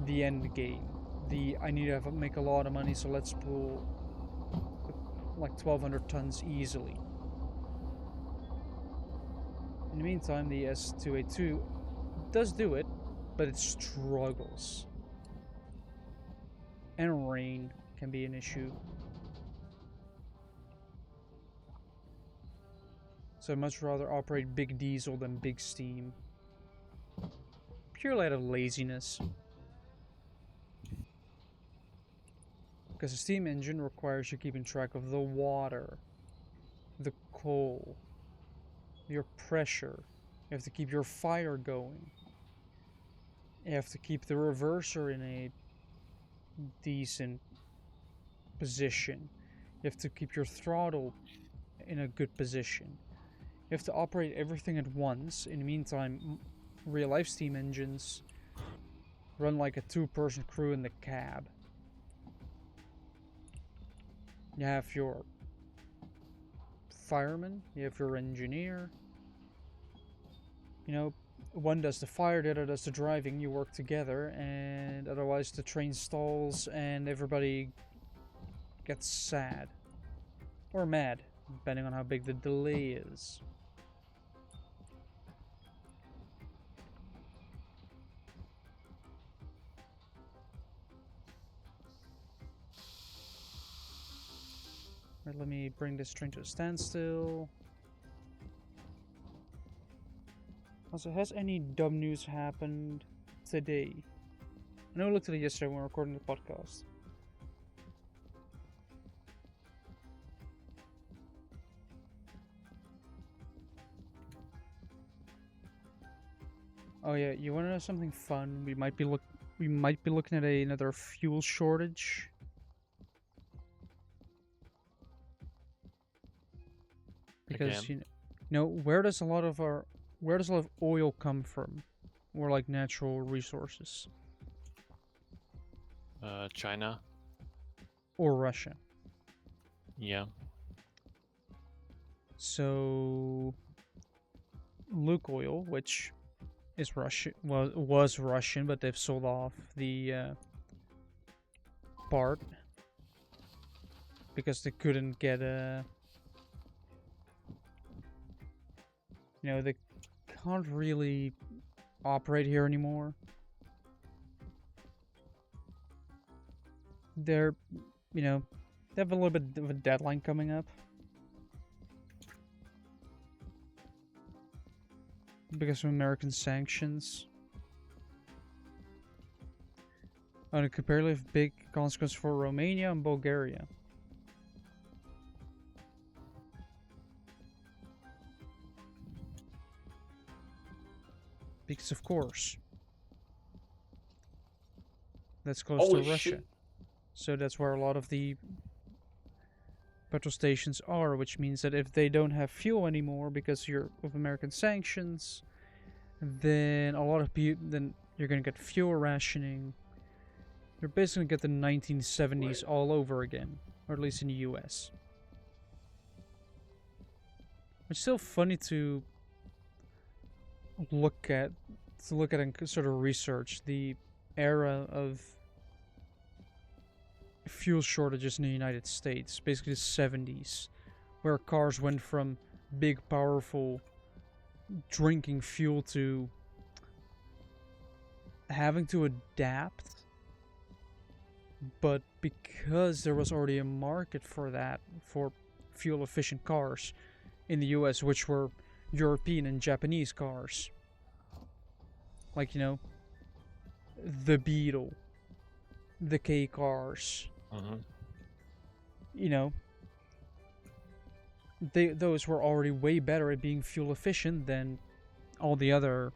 the end game. I need to make a lot of money, so let's pull like 1,200 tons easily. In the meantime, the S282 does do it, but it struggles. And rain can be an issue. So I'd much rather operate big diesel than big steam. Purely out of laziness. Because a steam engine requires you keeping track of the water, the coal, your pressure. You have to keep your fire going. You have to keep the reverser in a decent position. You have to keep your throttle in a good position. You have to operate everything at once. In the meantime, real-life steam engines run like a two-person crew in the cab. You have your fireman, you have your engineer. You know, one does the fire, the other does the driving, you work together, and otherwise the train stalls and everybody gets sad. Or mad, depending on how big the delay is. Right, let me bring this train to a standstill. Also, has any dumb news happened today? I know I looked at it yesterday when we were recording the podcast. Oh yeah, you wanna know something fun? We might be looking at another fuel shortage. Because you know, where does a lot of oil come from? Or like natural resources? China. Or Russia. Yeah. So Lukoil, which is Russian, was Russian, but they've sold off the part because they couldn't get a. You know, they can't really operate here anymore. They're, you know, they have a little bit of a deadline coming up. Because of American sanctions. And a comparatively big consequence for Romania and Bulgaria. Because of course, that's close to Russia. Shit. So that's where a lot of the petrol stations are, which means that if they don't have fuel anymore because of American sanctions, then a lot of people, then you're gonna get fuel rationing. You're basically gonna get the 1970s all over again, or at least in the US. It's still funny to look at and sort of research the era of fuel shortages in the United States, basically the 70s, where cars went from big, powerful drinking fuel to having to adapt. But because there was already a market for that, for fuel efficient cars in the US, which were European and Japanese cars, like, you know, the Beetle, the K cars, you know, those were already way better at being fuel efficient than all the other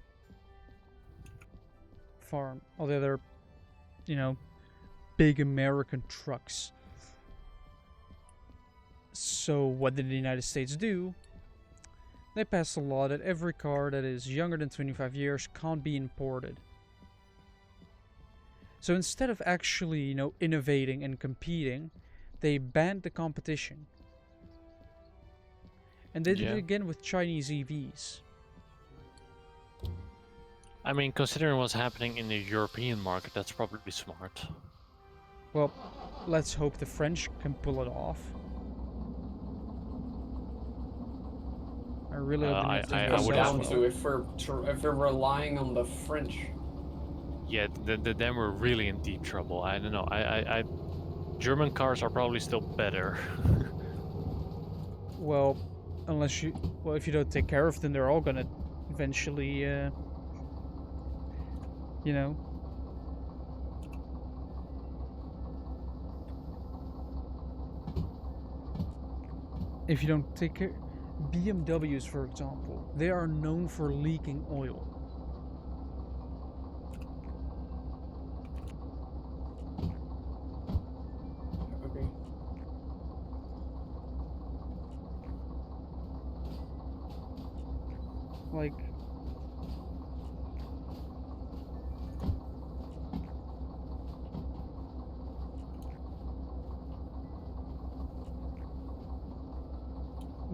you know, big American trucks. So what did the United States do? They passed a law that every car that is younger than 25 years can't be imported. So instead of actually, you know, innovating and competing, they banned the competition. And they did it again with Chinese EVs. I mean, considering what's happening in the European market, that's probably smart. Well, let's hope the French can pull it off. I really hope I the would down as to if we're relying on the French. Yeah, then we're really in deep trouble. I don't know. German cars are probably still better. Well, if you don't take care of them, they're all gonna eventually, you know. If you don't take care, BMWs, for example, they are known for leaking oil. Okay. Like,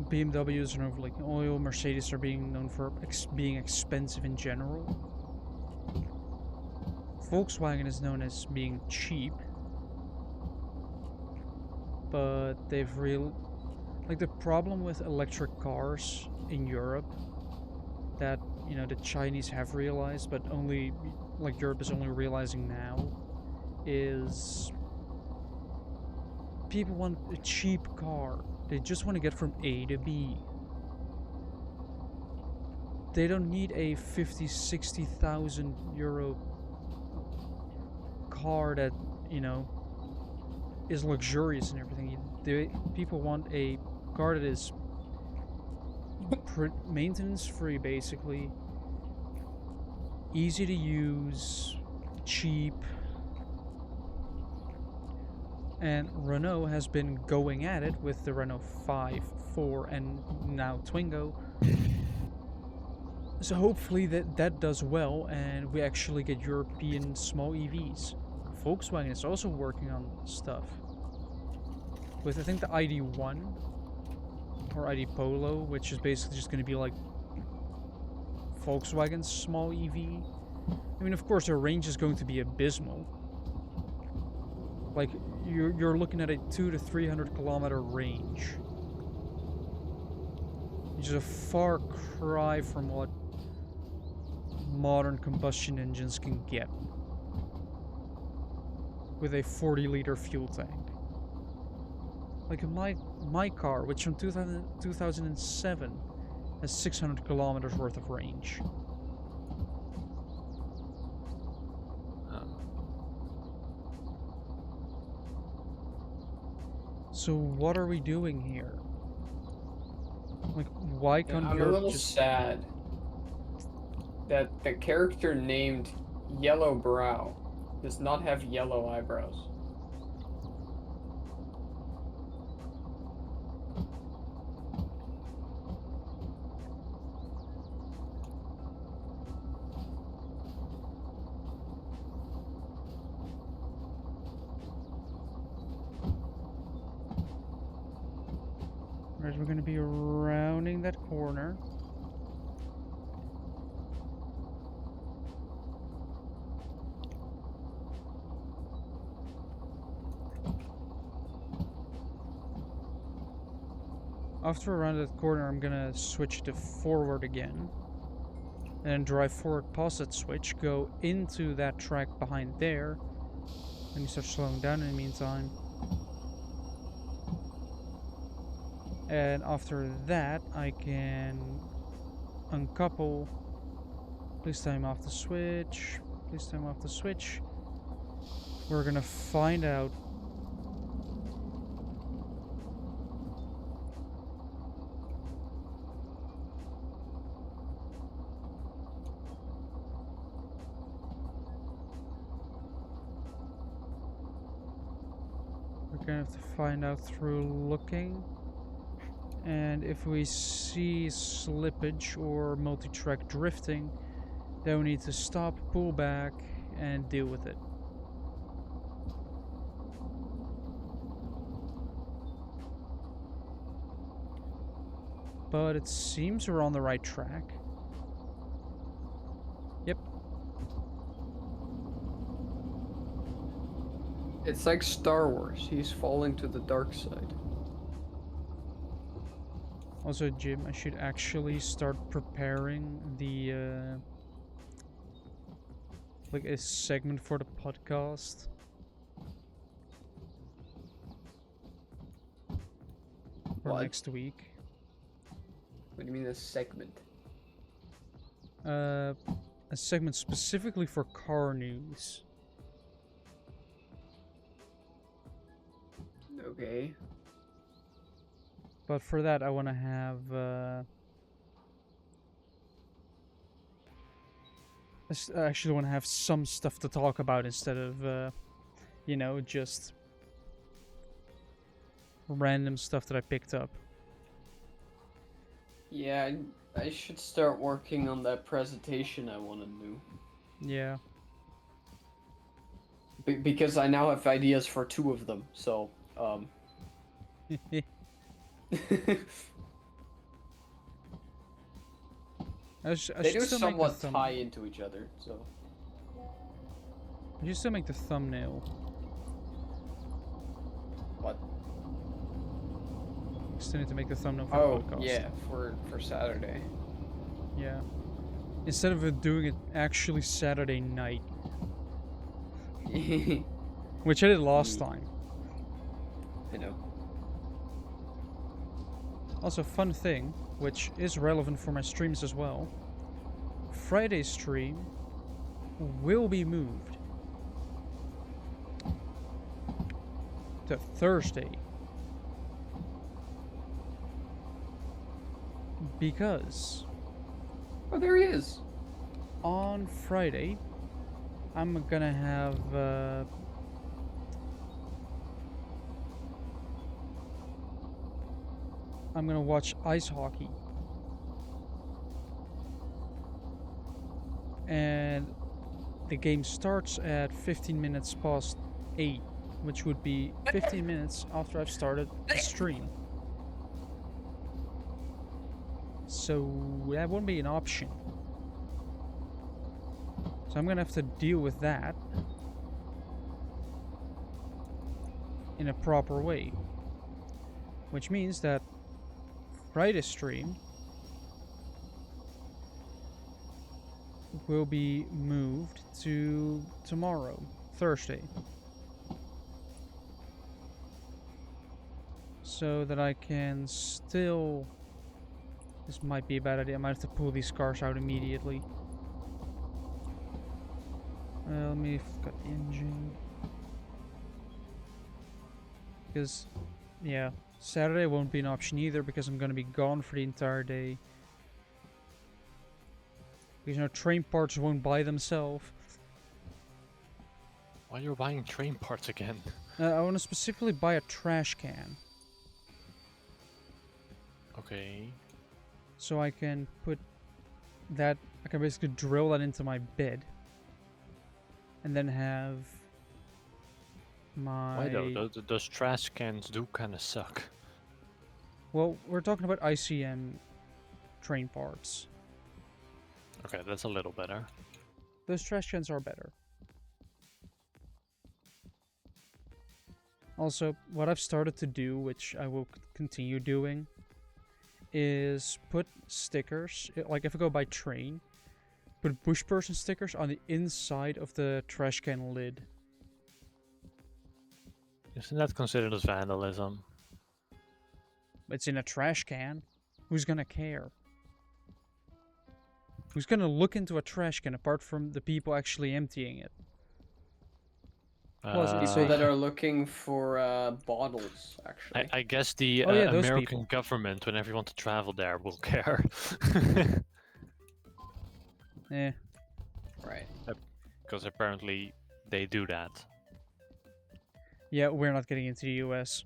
BMWs are known for leaking oil. Mercedes are being known for being expensive in general. Volkswagen is known as being cheap, but they've like the problem with electric cars in Europe that, you know, the Chinese have realized, but only like Europe is only realizing now, is people want a cheap car. They just want to get from A to B. They don't need a 50,000-60,000 euro car that, you know, is luxurious and everything. People want a car that is maintenance free, basically, easy to use, cheap. And Renault has been going at it with the Renault 5, 4, and now Twingo. So hopefully that does well, and we actually get European small EVs. Volkswagen is also working on stuff with, I think, the ID1 or ID Polo, which is basically just going to be like Volkswagen's small EV. I mean, of course, their range is going to be abysmal. Like, you're looking at a 200 to 300 kilometer range, which is a far cry from what modern combustion engines can get with a 40-liter fuel tank. Like my car, which from 2007 has 600 kilometers worth of range. So what are we doing here? Like, why can't I'm a Europe little just... sad that the character named Yellow Brow does not have yellow eyebrows. Alright, we're gonna be rounding that corner. After around that corner, I'm gonna switch to forward again. And then drive forward past that switch, go into that track behind there. Then you start slowing down in the meantime. And after that, I can uncouple. Please time off the switch. Please time off the switch. We're gonna find out gonna have to find out through looking. And if we see slippage or multi-track drifting, then we need to stop, pull back, and deal with it. But it seems we're on the right track. Yep. It's like Star Wars. He's falling to the dark side. Also, Jim, I should actually start preparing the like a segment for the podcast. For What? next week. What do you mean a segment? A segment specifically for car news. Okay. But for that, I want to have I actually want to have some stuff to talk about instead of you know, just random stuff that I picked up. Yeah, I should start working on that presentation I want to do. Yeah. Because I now have ideas for 2 of them, so, I they should do still somewhat make the tie into each other, so. I should still make the thumbnail. What? Still need to make the thumbnail for Oh, the podcast. yeah, for Saturday. Yeah. Instead of doing it actually Saturday night, I which I did last time. know. Also, fun thing, which is relevant for my streams as well. Friday's stream will be moved to Thursday. Because Oh, there he is. on Friday, I'm gonna have I'm gonna watch ice hockey. And the game starts at 15 minutes past 8, which would be 15 minutes after I've started the stream. So that won't be an option. So I'm gonna have to deal with that in a proper way. Which means that Friday's stream will be moved to tomorrow, Thursday. So that I can still... This might be a bad idea. I might have to pull these cars out immediately. Let me got the engine. Because, yeah, Saturday won't be an option either because I'm going to be gone for the entire day. Because, you know, train parts won't buy themselves. Why are you buying train parts again? I want to specifically buy a trash can. Okay. So I can put that, I can basically drill that into my bed. And then have my... Why though? Those trash cans do kind of suck. Well, we're talking about ICM train parts. Okay, that's a little better. Those trash cans are better. Also, what I've started to do, which I will continue doing, is put stickers, like if I go by train, put bush person stickers on the inside of the trash can lid. Isn't that considered as vandalism? It's in a trash can. Who's gonna care? Who's gonna look into a trash can apart from the people actually emptying it? Plus, it's People a- that are looking for bottles, actually. I guess the Oh, yeah, those American people. government, whenever you want to travel there, will care. Eh. Right. Because apparently they do that. Yeah, we're not getting into the US.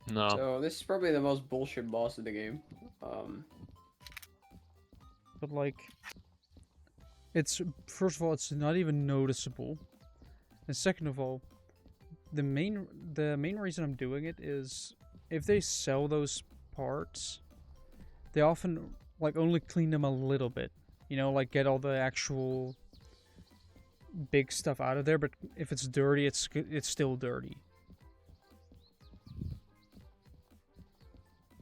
No. So this is probably the most bullshit boss in the game. But like, it's first of all, it's not even noticeable, and second of all, the main reason I'm doing it is if they sell those parts, they often like only clean them a little bit, you know, like get all the actual big stuff out of there. But if it's dirty, it's still dirty.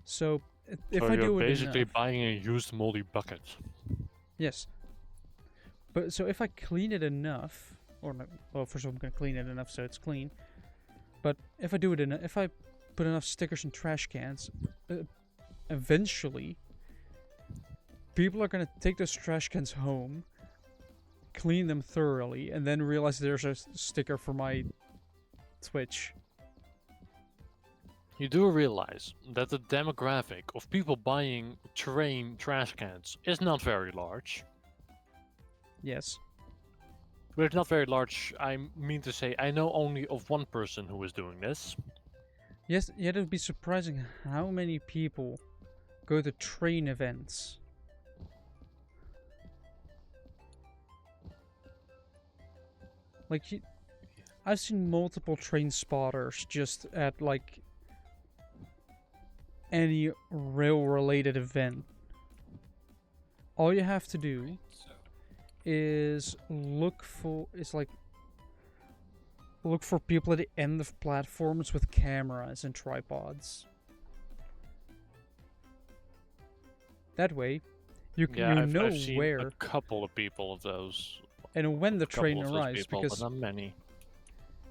So if So I you're do it basically enough, buying a used moldy bucket. yes. But so if I clean it enough, or not, well, first of all, I'm gonna clean it enough so it's clean. But if I do it if I put enough stickers in trash cans, eventually, people are gonna take those trash cans home, clean them thoroughly, and then realize there's a sticker for my Twitch. You do realize that the demographic of people buying train trash cans is not very large. Yes. But it's not very large, I mean to say, I know only of one person who is doing this. Yes, yet it would be surprising how many people go to train events. Like, I've seen multiple train spotters just at, like, any rail-related event. All you have to do is look for people at the end of platforms with cameras and tripods. That way, you know I've seen where a couple of people of those. and when the Couple train of those arrives. people, Because but not many.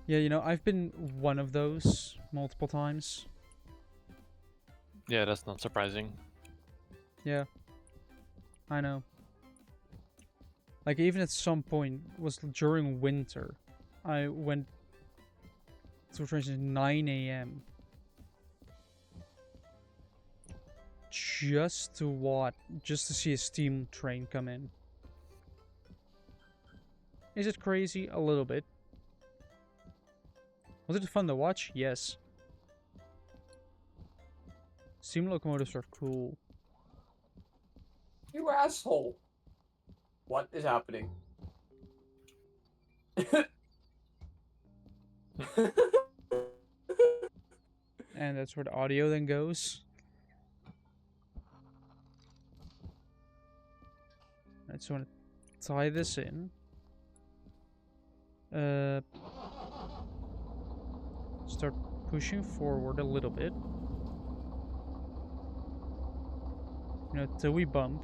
yeah, you know, I've been one of those multiple times. Yeah, that's not surprising. Yeah, I know. Like, even at some point, was during winter, I went to trains at 9 a.m. just to see a steam train come in. Is it crazy? A little bit. Was it fun to watch? Yes. Steam locomotives are cool. You asshole! What is happening? And that's where the audio then goes. Right, so I want to tie this in. Start pushing forward a little bit. You know, till we bump.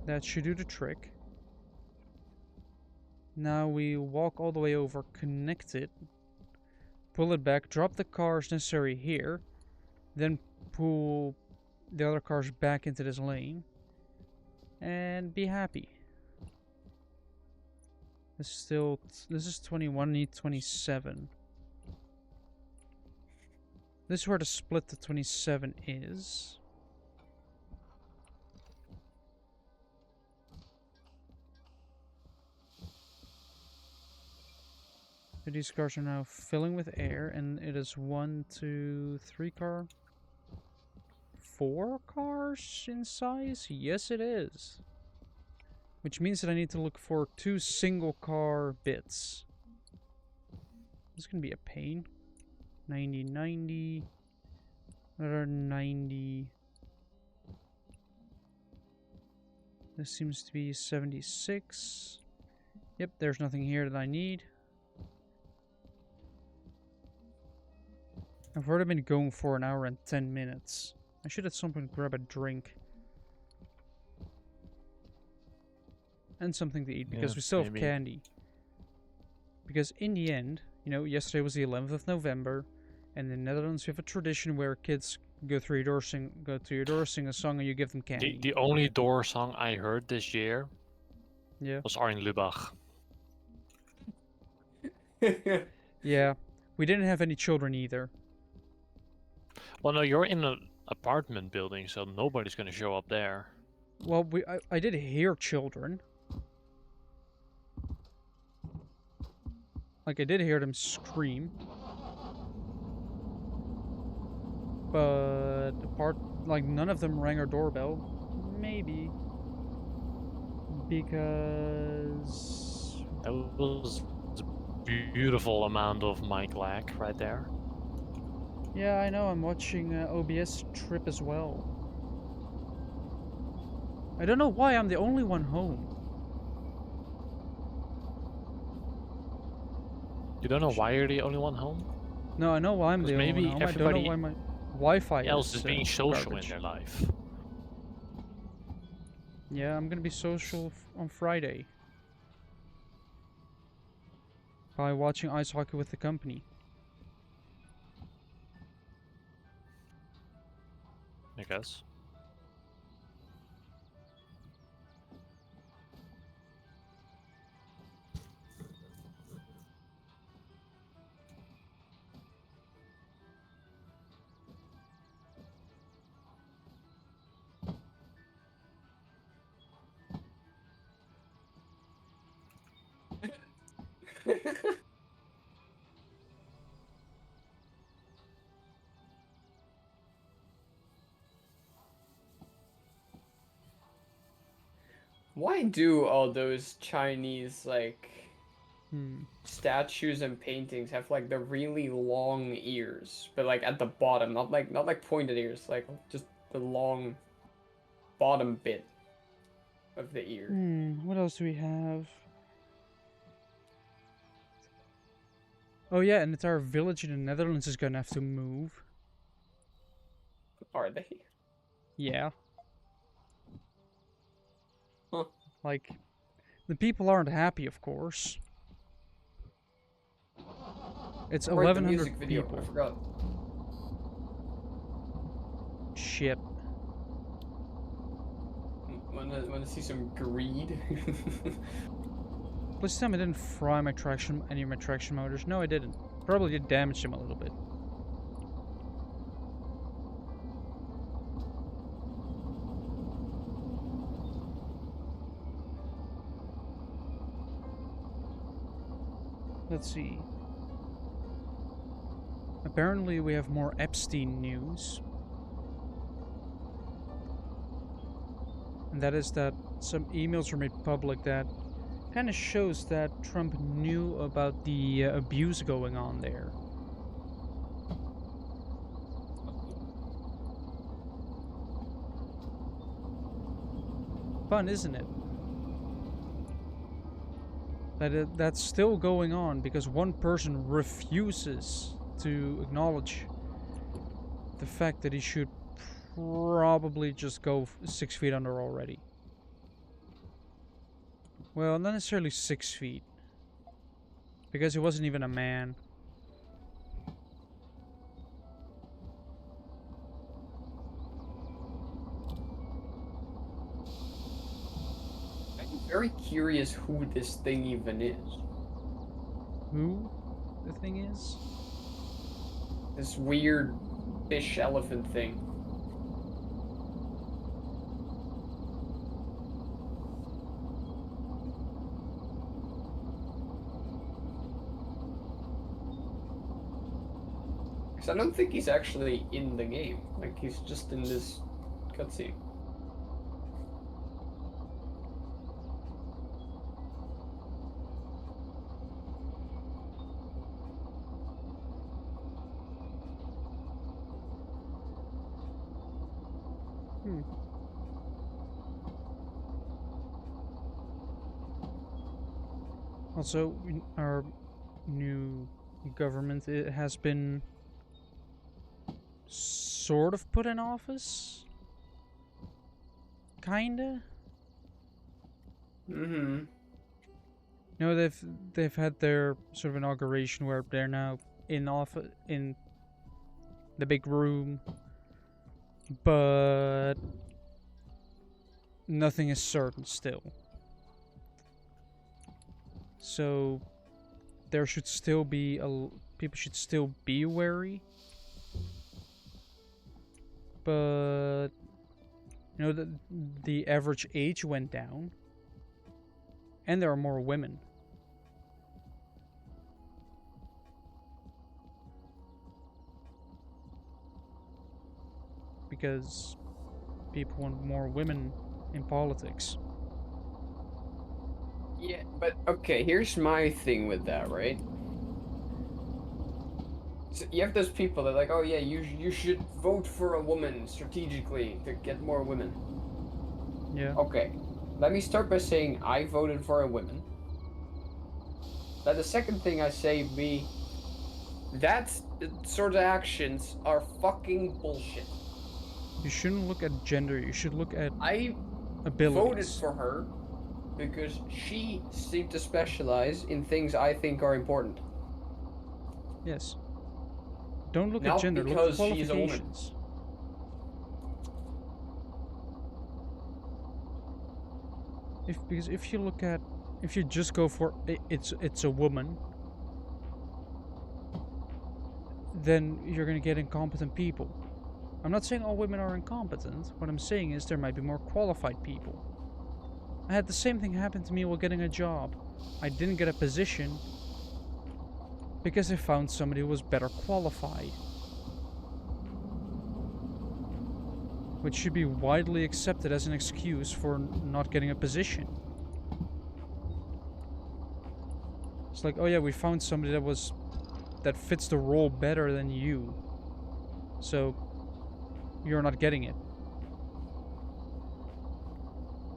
That should do the trick. Now we walk all the way over, connect it, pull it back, drop the cars necessary here, then pull the other cars back into this lane, and be happy. This is 21, need 27. This is where the split to 27 is. So these cars are now filling with air, and it is 1, 2, 3 car. 4 cars in size? Yes, it is. Which means that I need to look for 2 single car bits. This is gonna be a pain. 90, 90. Another 90. This seems to be 76. Yep, there's nothing here that I need. I've already been going for an hour and 10 minutes. I should at some point grab a drink. And something to eat, because Yeah, we still maybe. have candy. Because in the end, you know, yesterday was the 11th of November, and in the Netherlands we have a tradition where kids go to your door, sing a song, and you give them candy. The only door song I heard this year Yeah. was Arjen Lubach. Yeah. We didn't have any children either. Well, no, you're in a apartment building, so nobody's gonna show up there. Well, I did hear children. Like, I did hear them scream. But like, none of them rang our doorbell. Maybe. Because... That was a beautiful amount of mic lag right there. Yeah, I know, I'm watching OBS Trip as well. I don't know why I'm the only one home. You don't know why you're the only one home? No, I know why I'm the only maybe one home. I don't know everybody why my Wi-Fi else is is being social garbage. in their life. Yeah, I'm gonna be social on Friday. By watching ice hockey with the company. I guess. Why do all those Chinese like Hmm. statues and paintings have like the really long ears, but like at the bottom, not like pointed ears, like just the long bottom bit of the ear. What else do we have? Oh yeah, and it's our village in the Netherlands is gonna have to move. Are they? Yeah. Huh. Like, the people aren't happy, of course. It's Where's the 1,100 music video? people. I forgot. Shit. Want to see some greed? This time I didn't fry any of my traction motors. No, I didn't. Probably did damage them a little bit. Let's see. Apparently we have more Epstein news. And that is that some emails were made public that kind of shows that Trump knew about the abuse going on there. Fun, isn't it? That's still going on because one person refuses to acknowledge the fact that he should probably just go 6 feet under already. Well, not necessarily 6 feet. Because he wasn't even a man. I'm very curious who this thing even is. Who the thing is? This weird fish elephant thing. Because I don't think he's actually in the game. Like, he's just in this cutscene. Also, our new government, it has been sort of put in office. Kinda. Mm-hmm. No, they've had their sort of inauguration where they're now in office in the big room, but nothing is certain still. So there should still be people should still be wary. But you know, the average age went down, and there are more women. Because people want more women in politics. Yeah, but okay, here's my thing with that, right? So you have those people that are like, oh yeah, you should vote for a woman strategically to get more women. Yeah. Okay, let me start by saying I voted for a woman. Then the second thing I say be, that sort of actions are fucking bullshit. You shouldn't look at gender, you should look at I abilities. voted for her because she seemed to specialize in things I think are important. Yes. Don't look at Not gender, look at because she's a woman. qualifications. Because if you look at, if you just go for it's a woman, then you're gonna get incompetent people. I'm not saying all women are incompetent. What I'm saying is there might be more qualified people. I had the same thing happen to me while getting a job. I didn't get a position because I found somebody who was better qualified. Which should be widely accepted as an excuse for not getting a position. It's like, oh yeah, we found somebody that fits the role better than you. So you're not getting it.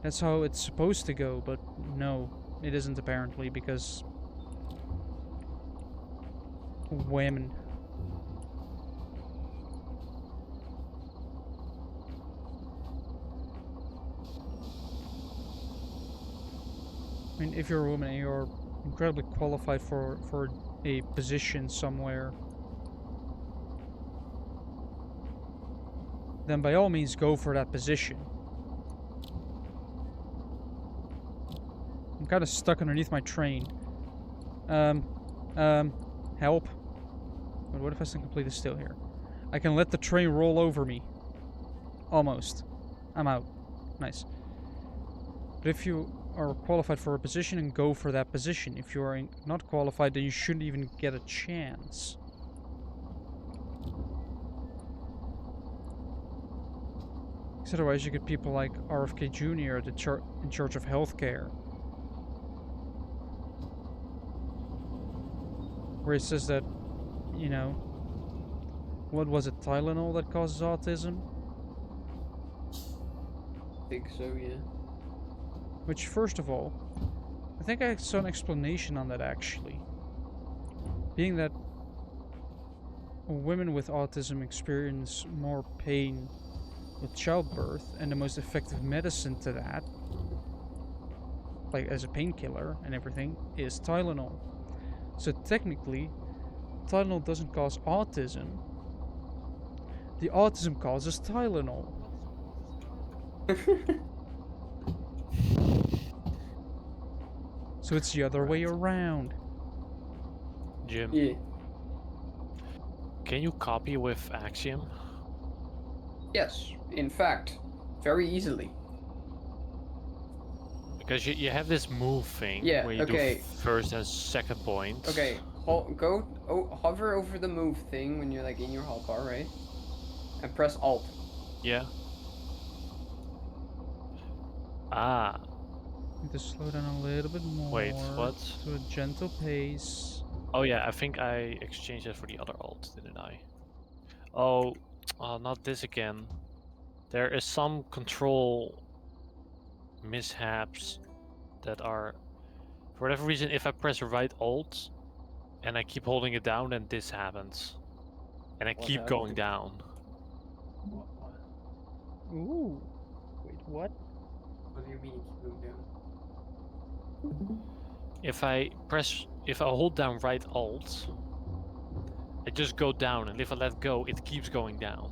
That's how it's supposed to go, but no, it isn't apparently, because women. I mean, if you're a woman and you're incredibly qualified for a position somewhere, then by all means go for that position. I'm kind of stuck underneath my train. Help. But what if I stand completely still here? I can let the train roll over me. Almost. I'm out. Nice. But if you are qualified for a position, and go for that position. If you are not qualified, then you shouldn't even get a chance. Because otherwise you get people like RFK Jr. in charge of healthcare. Where he says that, you know, what was it, Tylenol that causes autism? I think so, yeah. Which, first of all, I think I saw an explanation on that actually. Being that women with autism experience more pain with childbirth, and the most effective medicine to that, like as a painkiller and everything, is Tylenol. So technically, Tylenol doesn't cause autism. The autism causes Tylenol. So it's the other way around. Jim, Yeah. can you copy with Axiom? Yes, in fact, very easily. Because you have this move thing Yeah, where you okay. do first and second points. Okay, hover over the move thing when you're like in your hotbar, right? And press Alt. Yeah. Ah, Need to slow down a little bit more. wait, what? To a gentle pace. Oh yeah, I think I exchanged that for the other alt, didn't I? Oh, not this again. There is some control mishaps that are, for whatever reason, if I press right alt and I keep holding it down, then this happens. And I What keep going happens? down. Ooh. Wait, what? What do you mean keep moving down? If I hold down right alt, I just go down, and if I let go, it keeps going down.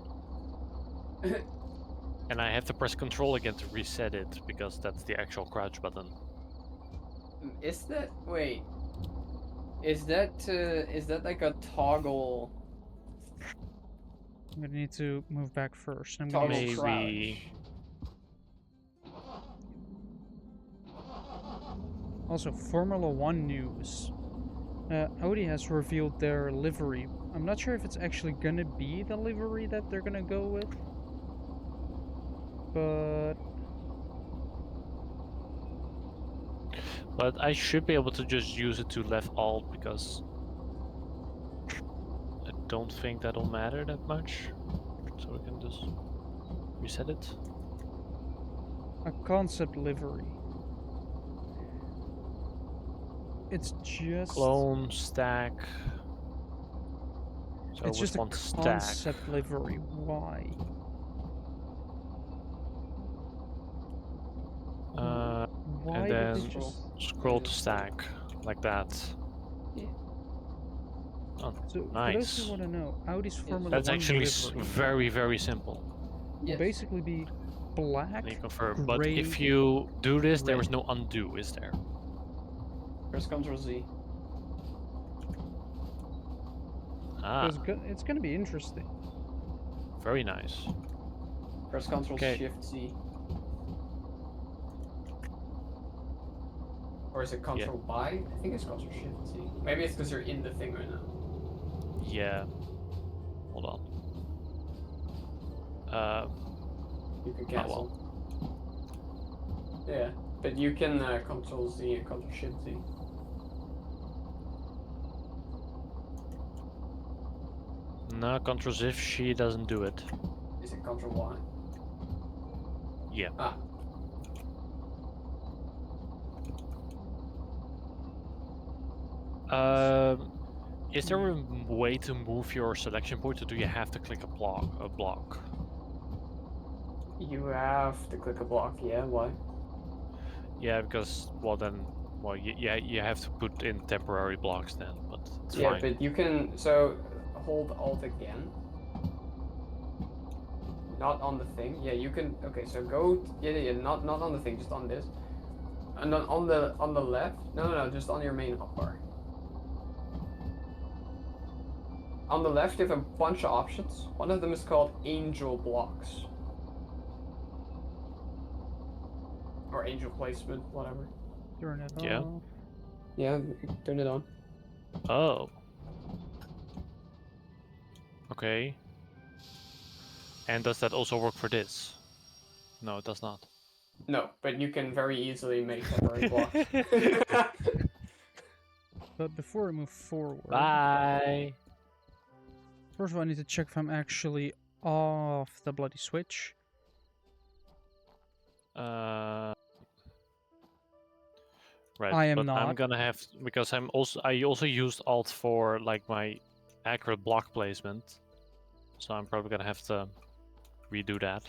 And I have to press control again to reset it, because that's the actual crouch button. Is that wait? Is that like a toggle? I'm gonna need to move back first. I'm Toggle gonna use Maybe- also Formula One news. Audi has revealed their livery. I'm not sure if it's actually gonna be the livery that they're gonna go with, But I should be able to just use it to left alt because I don't think that'll matter that much. So we can just reset it. a concept livery. It's just Clone, stack. So it's which just a one stack? concept livery. Why? Why and did then they just? scroll to stack like that. Yeah. Oh, So for those nice. who want to know, Audi's Formula That's One actually livery very, very simple. will Yes. basically be black, Can you confirm? But gray, if you do this, there is red. no undo, is there? Press Ctrl Z. Ah, So it's gonna be interesting. very nice. Press Ctrl Okay. Shift Z. Or is it Ctrl Y? I think it's Ctrl Shift Z. Maybe it's because you're in the thing right now. Yeah. Hold on. You can Oh, cancel. Yeah, but you can Ctrl Z and Ctrl Shift Z. No, Ctrl Shift she doesn't do it. Is it Ctrl Y? Yeah. Ah. Is there a way to move your selection point, or do you have to click a block? You have to click a block, yeah, why? Yeah, because you have to put in temporary blocks then, but it's Yeah, fine. but you can, so hold Alt again. Not on the thing. Yeah, you can, okay, so go, not on the thing, just on this. And then on the left, no, just on your main hotbar. On the left, you have a bunch of options. One of them is called Angel Blocks. Or Angel Placement, whatever. Turn it Yeah. off. Yeah, turn it on. Oh. Okay. And does that also work for this? No, it does not. No, but you can very easily make temporary blocks. But before I move forward, Bye. first of all, I need to check if I'm actually off the bloody switch. Right, I am but I'm not. gonna have because I also used Alt for like my accurate block placement, so I'm probably gonna have to redo that.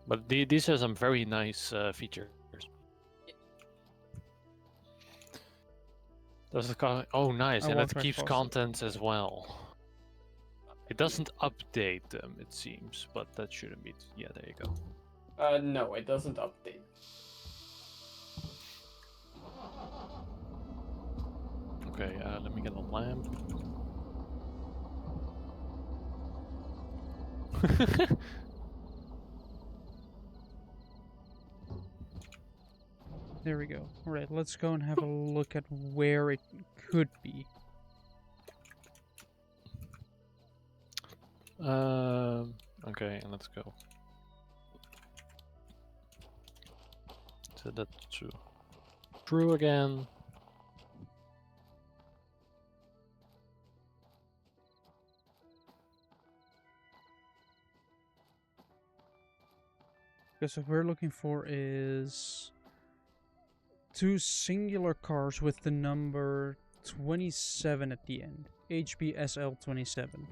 But these are some very nice features. Does it oh, nice, I and walked it back keeps faster. contents as well. It doesn't update them, it seems, but that shouldn't be. Yeah, there you go. No, it doesn't update. Okay, let me get a lamp. There we go. Alright, let's go and have a look at where it could be. Okay, and let's go. Set that to true again. Because what we're looking for is two singular cars with the number 27 at the end. HBSL 27.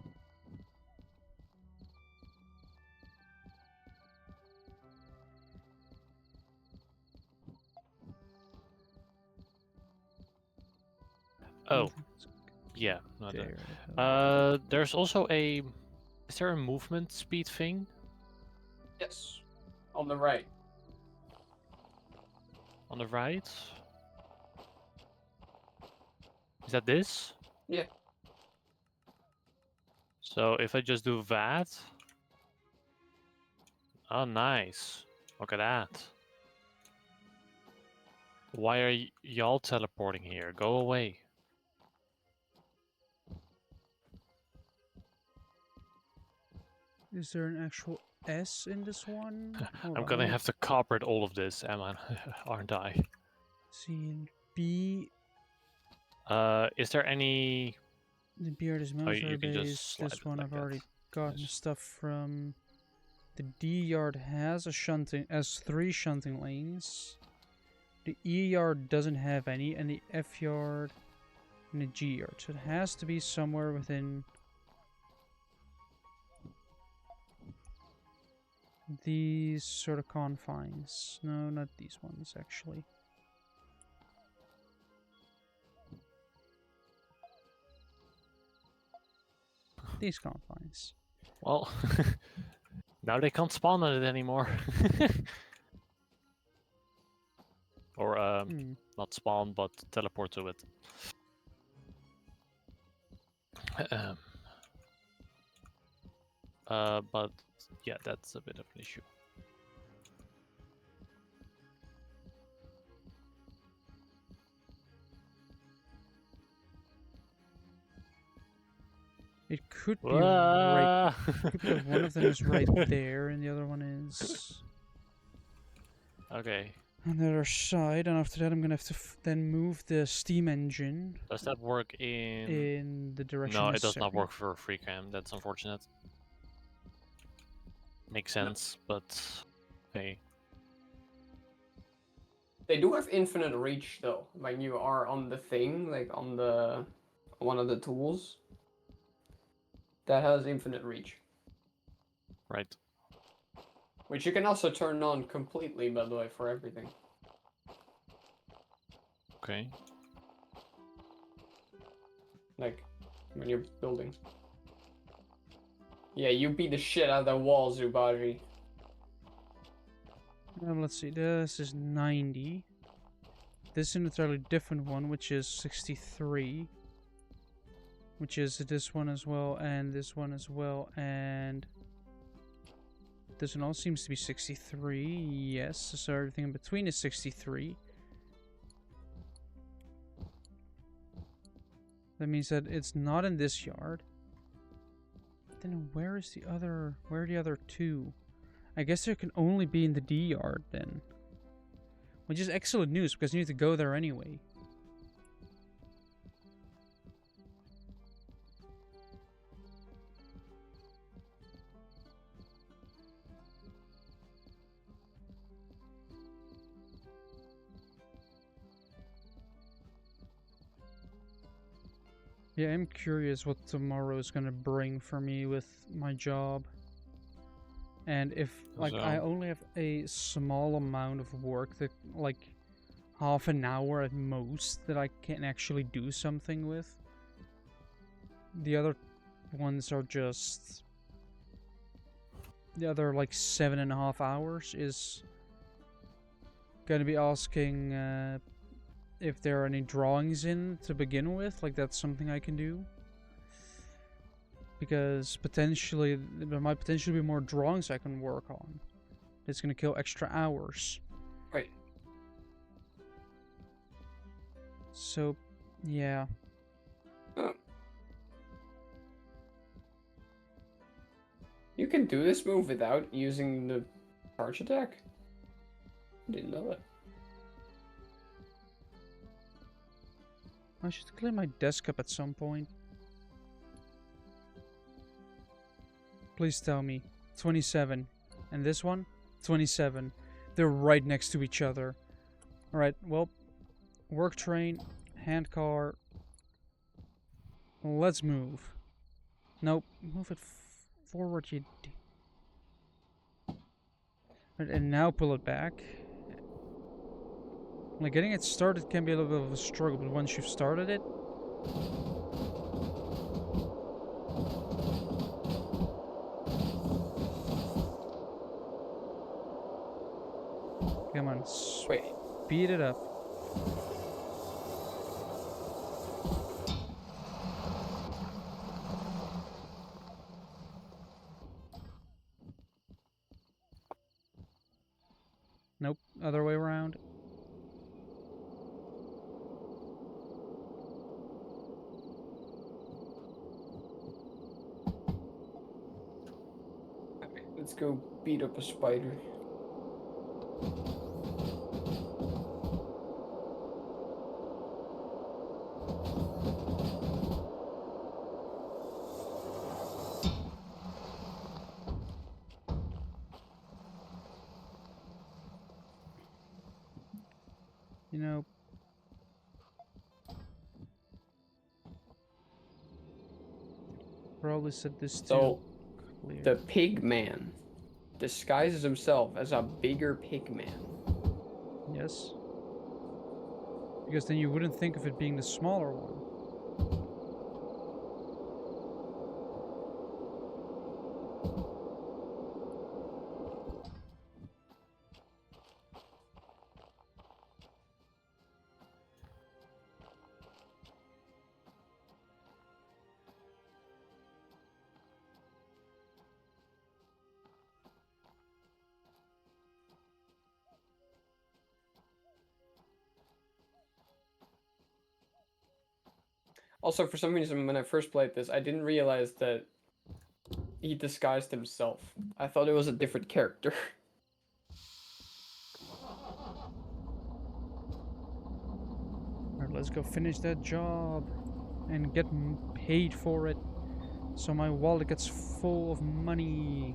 Oh, yeah. No, There. there's also a. Is there a movement speed thing? Yes. On the right. On the right? Is that this? Yeah. So if I just do that. Oh, nice. Look at that. Why are y'all teleporting here? Go away. Is there an actual S in this one? Hold I'm on, gonna let me have to cooperate all of this, am I? Aren't I? see. In B, Is there any... the beard is Oh, you military can just base. slide This it one like I've that. already gotten Yes. stuff from. The D yard has a shunting, has 3 shunting lanes. The E yard doesn't have any, and the F yard and the G yard. So it has to be somewhere within these sort of confines. No, not these ones, actually. These confines. Well, now they can't spawn on it anymore. Or, not spawn, but teleport to it. But yeah, that's a bit of an issue. It could be right. Wah! Could be that one of them is right there, and the other one is Okay. on the other side. And after that, I'm gonna have to then move the steam engine Does that work in... in the direction No, it does not necessary. work for free cam. That's unfortunate. Makes sense, but hey. They do have infinite reach though. When you are on the thing, like on the one of the tools, that has infinite reach, Right. which you can also turn on completely, by the way, for everything. Okay. Like when you're building. Yeah, you beat the shit out of that wall, Zubaji. Let's see. This is 90. This is an entirely different one, which is 63. Which is this one as well, and this one as well, and this one all seems to be 63. Yes, so everything in between is 63. That means that it's not in this yard. Then where is the other? Where are the other 2? I guess there can only be in the D yard then. Which is excellent news because you need to go there anyway. Yeah, I'm curious what tomorrow is gonna bring for me with my job. And if, like, I So- only have a small amount of work that, like, half an hour at most that I can actually do something with. The other ones are just... The other, like, 7.5 hours is gonna be asking, if there are any drawings in to begin with, like that's something I can do. Because potentially, there might potentially be more drawings I can work on. It's gonna kill extra hours. Right. So, yeah. You can do this move without using the charge attack? Didn't know that. I should clean my desk up at some point. Please tell me. 27. And this one? 27. They're right next to each other. Alright, well, work train, hand car. Let's move. Nope, move it forward, you Right, and now pull it back. Like, getting it started can be a little bit of a struggle, but once you've started it... Come on, Wait. speed it up. other way around. Let's go beat up a spider. You know, probably said this too. So, Clear. the pig man disguises himself as a bigger pig man. Yes. Because then you wouldn't think of it being the smaller one. Also, for some reason, when I first played this, I didn't realize that he disguised himself. I thought it was a different character. Alright, let's go finish that job and get paid for it, so my wallet gets full of money.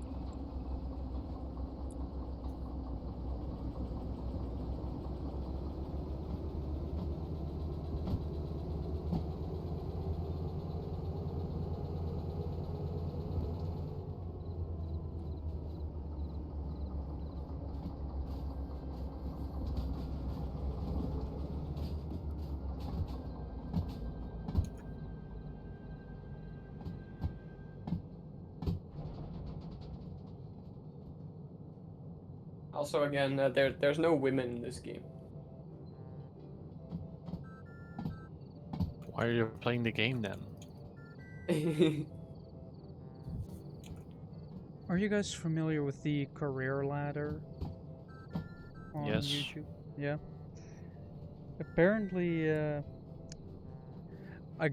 Also, again, there's no women in this game. Why are you playing the game then? Are you guys familiar with the career ladder on Yes. YouTube? Yeah. Apparently, a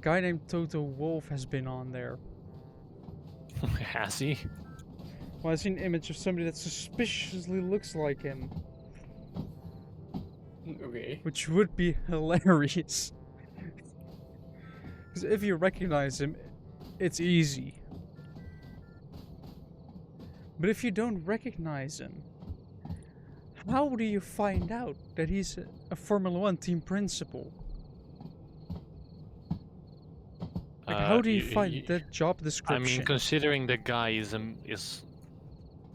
guy named Toto Wolf has been on there. Has he? Well, I've seen an image of somebody that suspiciously looks like him, Okay. which would be hilarious. Because if you recognize him, it's easy. But if you don't recognize him, how do you find out that he's a Formula 1 team principal? Like, how do you find that job I description? mean, considering the guy is a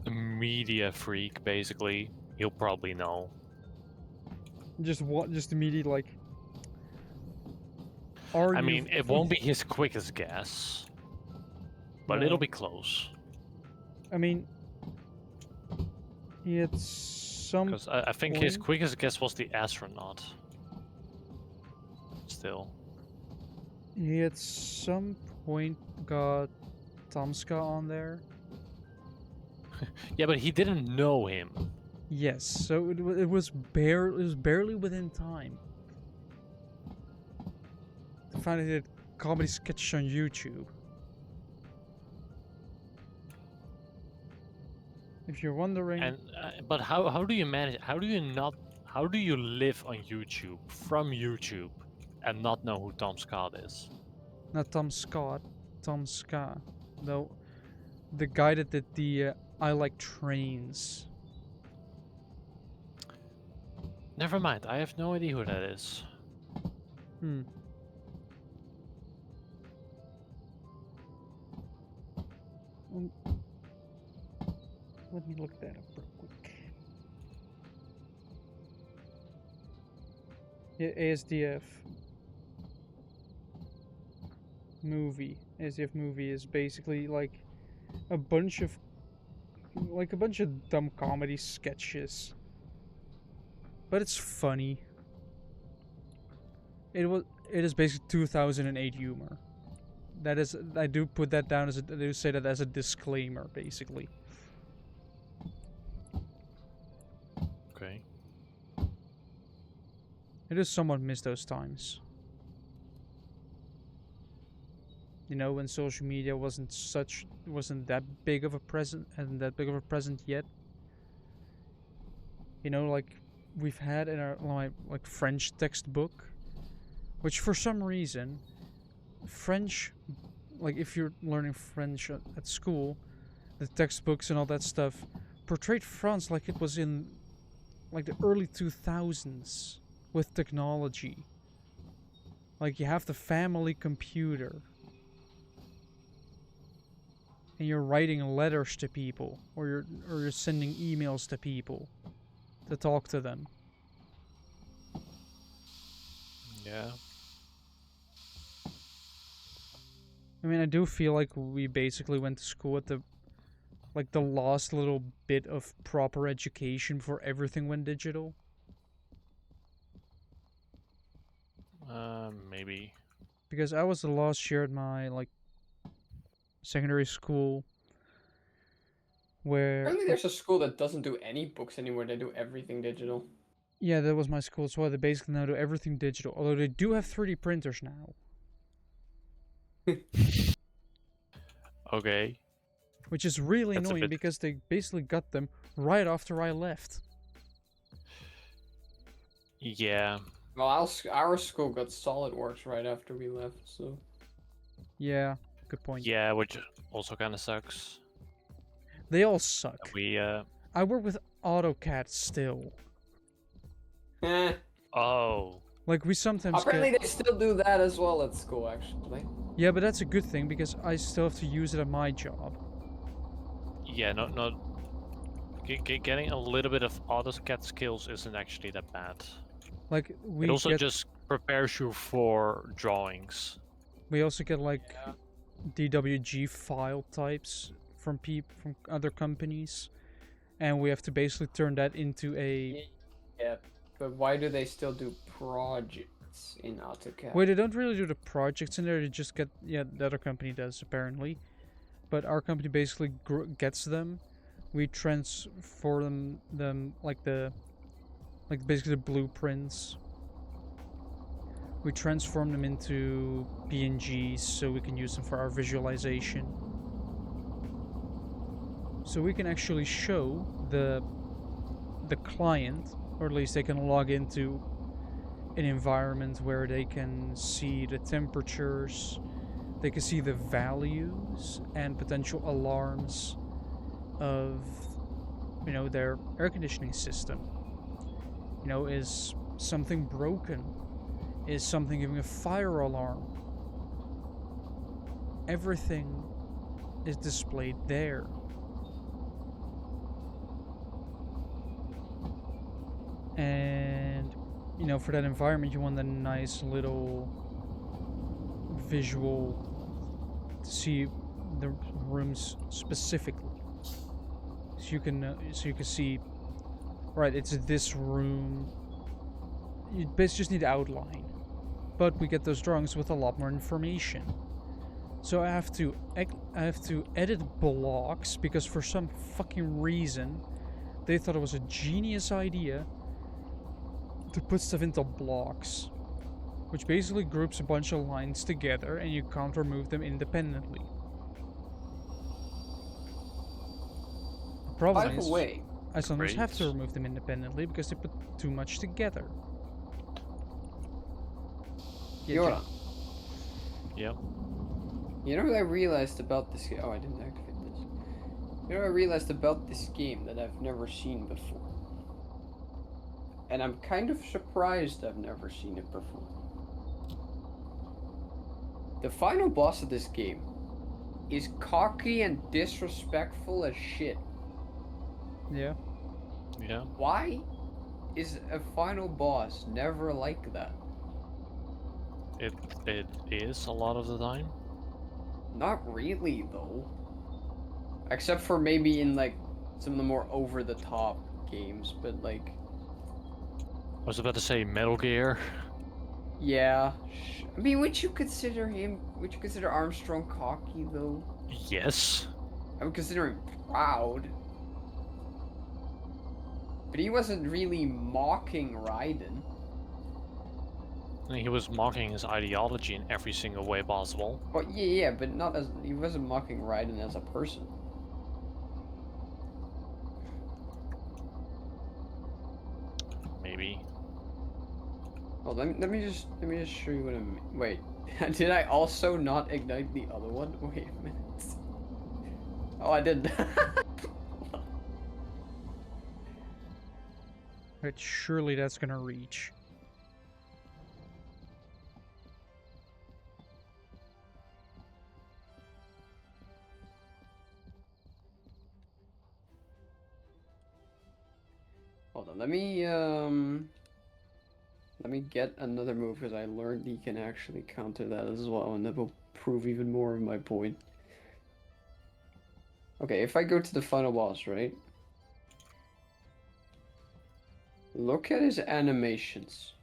media freak, basically, he'll probably know. Just what? Just immediately like. Are I you? mean, it won't be his quickest guess, but No. it'll be close. I mean, he had some. Because I think his point. quickest guess was the astronaut. Still. He at some point got Tomska on there. Yeah, but he didn't know him. Yes, so it was barely within time to find out he did comedy sketch on YouTube. If you're wondering, And but how do you manage? How do you not? How do you live on YouTube from YouTube and not know who Tom Scott is? not Tom Scott, Tom Ska, though, the guy that did the I Like Trains. Never mind. I have no idea who that is. Let me look that up real quick. Yeah, ASDF movie. ASDF movie is basically like a bunch of dumb comedy sketches. But it's funny. It is basically 2008 humor. That is, I do put that down as I do say that as a disclaimer, basically. Okay. I do somewhat miss those times. You know, when social media wasn't that big of a present, and that big of a present yet. You know, like we've had in our like French textbook, which for some reason, French, like if you're learning French at school, the textbooks and all that stuff portrayed France like it was in like the early 2000s with technology. Like you have the family computer and you're writing letters to people, or you're sending emails to people to talk to them. Yeah. I mean, I do feel like we basically went to school at the last little bit of proper education before everything went digital. Maybe. Because I was the last year at my secondary school where Apparently, there's a school that doesn't do any books anymore. They do everything digital. yeah, that was my school, so they basically now do everything digital. Although they do have 3D printers now. Okay. Which is really That's a annoying bit- because they basically got them right after I left. Yeah. Well, our school got SolidWorks right after we left, so. Yeah, good point. Yeah, which also kind of sucks. They all suck. We I work with AutoCAD still. Eh. Oh. Like we sometimes Apparently, get... they still do that as well at school, actually. Yeah, but that's a good thing because I still have to use it at my job. Yeah, not getting a little bit of AutoCAD skills isn't actually that bad. Like we It also get, just prepares you for drawings. we also get like DWG file types from other companies, and we have to basically turn that into a. Yeah, but why do they still do projects in AutoCAD? Wait, they don't really do the projects in there. They just get the other company does apparently, but our company basically gets them. We transform them like basically the blueprints. We transform them into PNGs so we can use them for our visualization. So we can actually show the client, or at least they can log into an environment where they can see the temperatures, they can see the values and potential alarms of, you know, their air conditioning system. You know, is something broken? Is something giving a fire alarm? Everything is displayed there. And, you know, for that environment, you want a nice little visual to see the rooms specifically. So you can see, right, it's this room. You basically just need to outline. But we get those drawings with a lot more information. So I have to edit blocks because for some fucking reason they thought it was a genius idea to put stuff into blocks, which basically groups a bunch of lines together and you can't remove them independently. The problem By the is, way, I sometimes have to Great. remove them independently because they put too much together. Yeah, Yoran, Yep. you know what I realized about this game? Oh, I didn't activate this. You know what I realized about this game that I've never seen before? And I'm kind of surprised I've never seen it before. The final boss of this game is cocky and disrespectful as shit. Yeah. Yeah. Why is a final boss never like that? It is a lot of the time. Not really, though. Except for maybe in, like, some of the more over-the-top games, but, like... I was about to say Metal Gear. Yeah. I mean, would you consider Armstrong cocky, though? Yes. I would consider him proud. But he wasn't really mocking Raiden. And he was mocking his ideology in every single way possible. Well, yeah, but not as he wasn't mocking Raiden as a person. Maybe. Well, let me just show you what I mean. Wait, did I also not ignite the other one? Wait a minute. Oh, I did. But surely that's gonna reach. Hold on, let me get another move because I learned he can actually counter that as well, and that will prove even more of my point. Okay, if I go to the final boss, right? Look at his animations.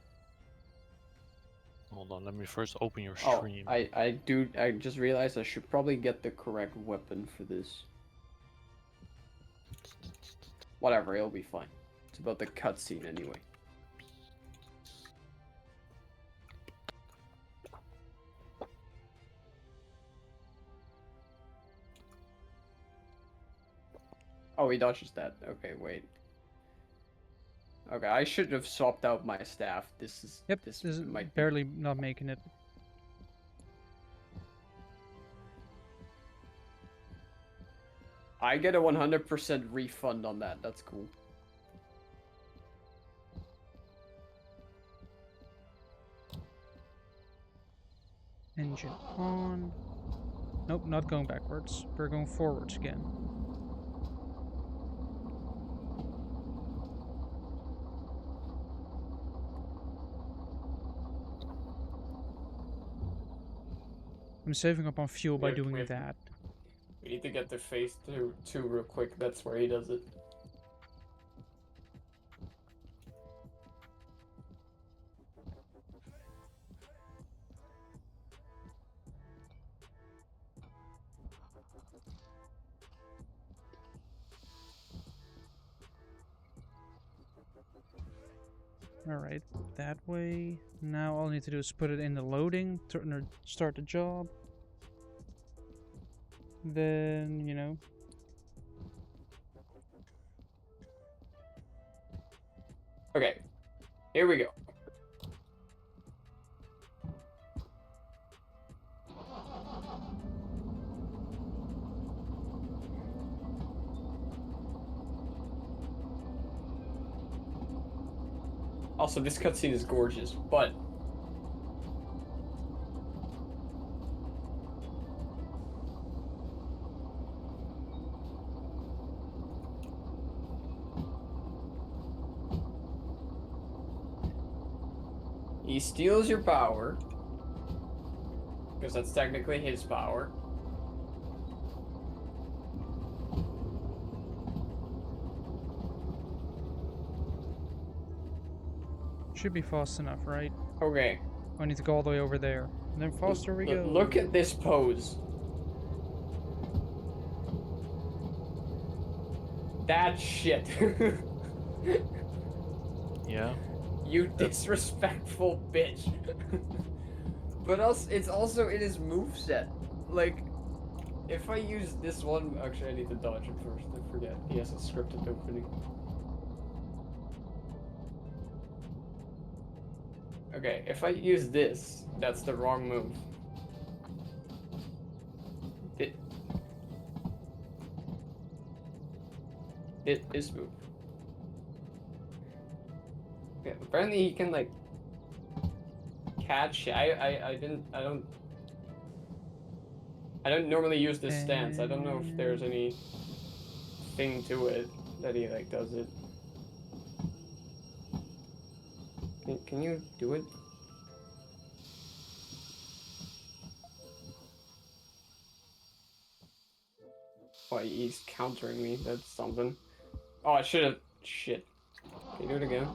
Hold on, let me first open your Oh, stream. I just realized I should probably get the correct weapon for this. Whatever, it'll be fine. It's about the cutscene anyway. Oh, he dodges that. Okay, wait. Okay, I should have swapped out my staff. Yep, this this is might barely not making it. I get a 100% refund on that. That's cool. Engine on. Nope, not going backwards. We're going forwards again. I'm saving up on fuel by doing that. We need to get to phase 2 real quick. That's where he does it. Alright, that way. Now all I need to do is put it in the loading, start the job. Then, you know. Okay, here we go. Also, this cutscene is gorgeous, but he steals your power, because that's technically his power. Should be fast enough, right? Okay, I need to go all the way over there. And then faster we go. look at this pose. That shit. Yeah. You disrespectful bitch. But also, it's also in his moveset. Like, if I use this one, actually I need to dodge it first. I forget. He has a scripted opening. Okay, if I use this, that's the wrong move. This move. Okay, apparently he can like catch. I don't normally use this stance. I don't know if there's any thing to it that he like does it. Can you do it? Oh, he's countering me. That's something. Oh, I should have. Shit. Can you do it again?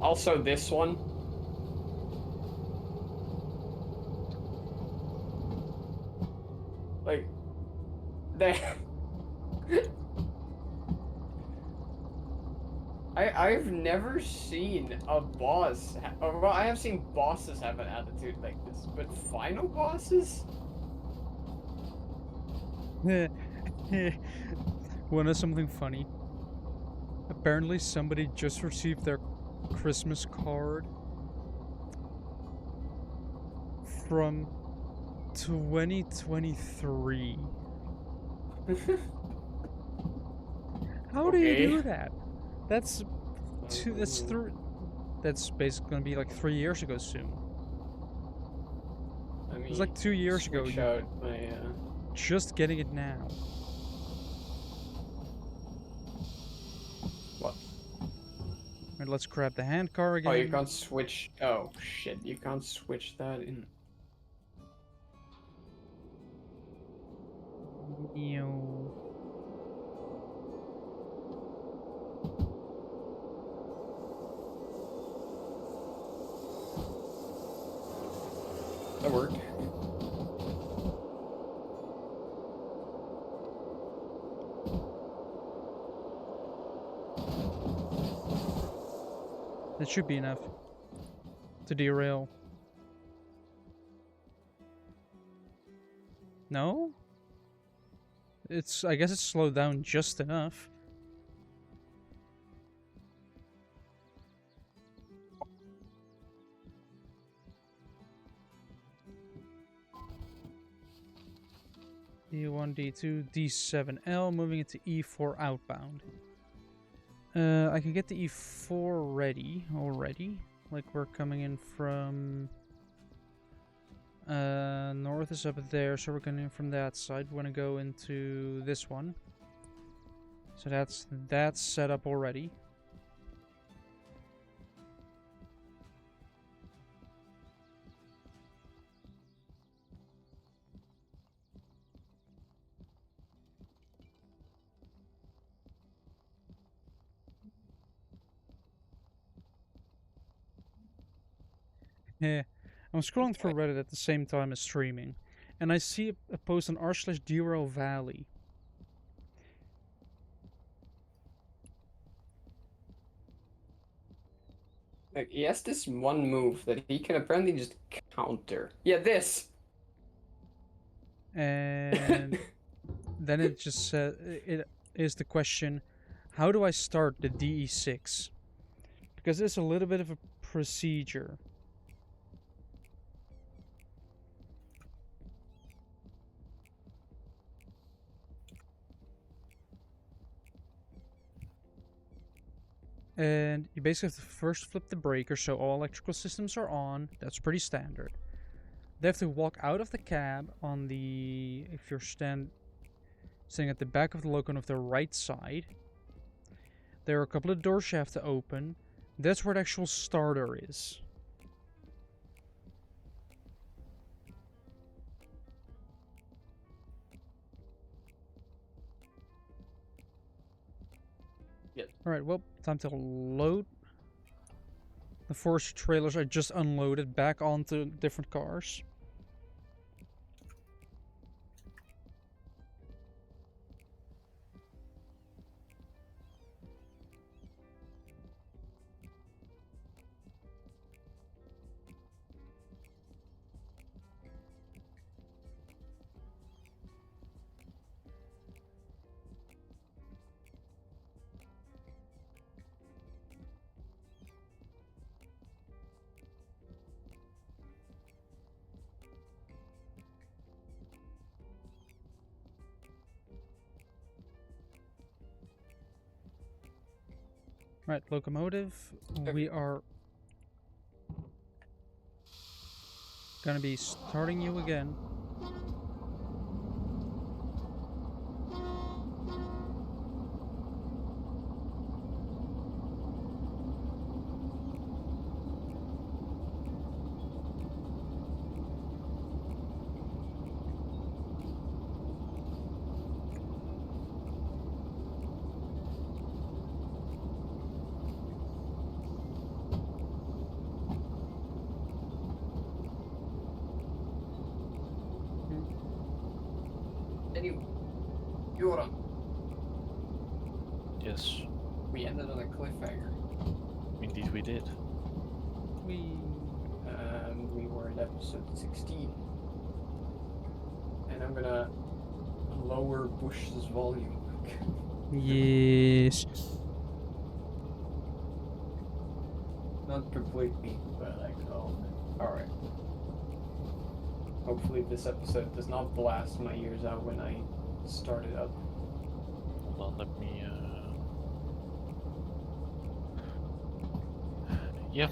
Also, this one. Like, they. I've never seen a boss. Well, I have seen bosses have an attitude like this, but final bosses? Wanna something funny? Apparently somebody just received their Christmas card from 2023. How do you Okay. do that? That's that's basically gonna be like 3 years ago soon. I mean, It was like 2 years ago. switch You out my, just getting it now. what? Alright, let's grab the hand car again. Oh, you can't switch. Oh, shit. You can't switch that in. Ew. That worked. That should be enough to derail. No? I guess it's slowed down just enough. D1, D2, D7L, moving into E4 outbound. I can get the E4 ready already. Like we're coming in from north is up there, so we're going in from that side. We want to go into this one. So that's set up already. Yeah, I'm scrolling through Reddit at the same time as streaming, and I see a post on r/Derail Valley. Like, he has this one move that he can apparently just counter. Yeah, this! And then it just says, it is the question, how do I start the DE6? Because it's a little bit of a procedure. And you basically have to first flip the breaker so all electrical systems are on. That's pretty standard. They have to walk out of the cab on the, if you're standing at the back of the loco of the right side. There are a couple of doors you have to open. That's where the actual starter is. Yep. Alright, well, time to load the forest trailers I just unloaded back onto different cars. Right, locomotive. We are gonna be starting you again. Anyway, Yura, Yes, we ended on a cliffhanger. indeed we did. And we were at episode 16. And I'm gonna lower Bush's volume. Yes. Not completely, but like, oh, alright. Hopefully this episode does not blast my ears out when I start it up. Hold on, let me. Yeah.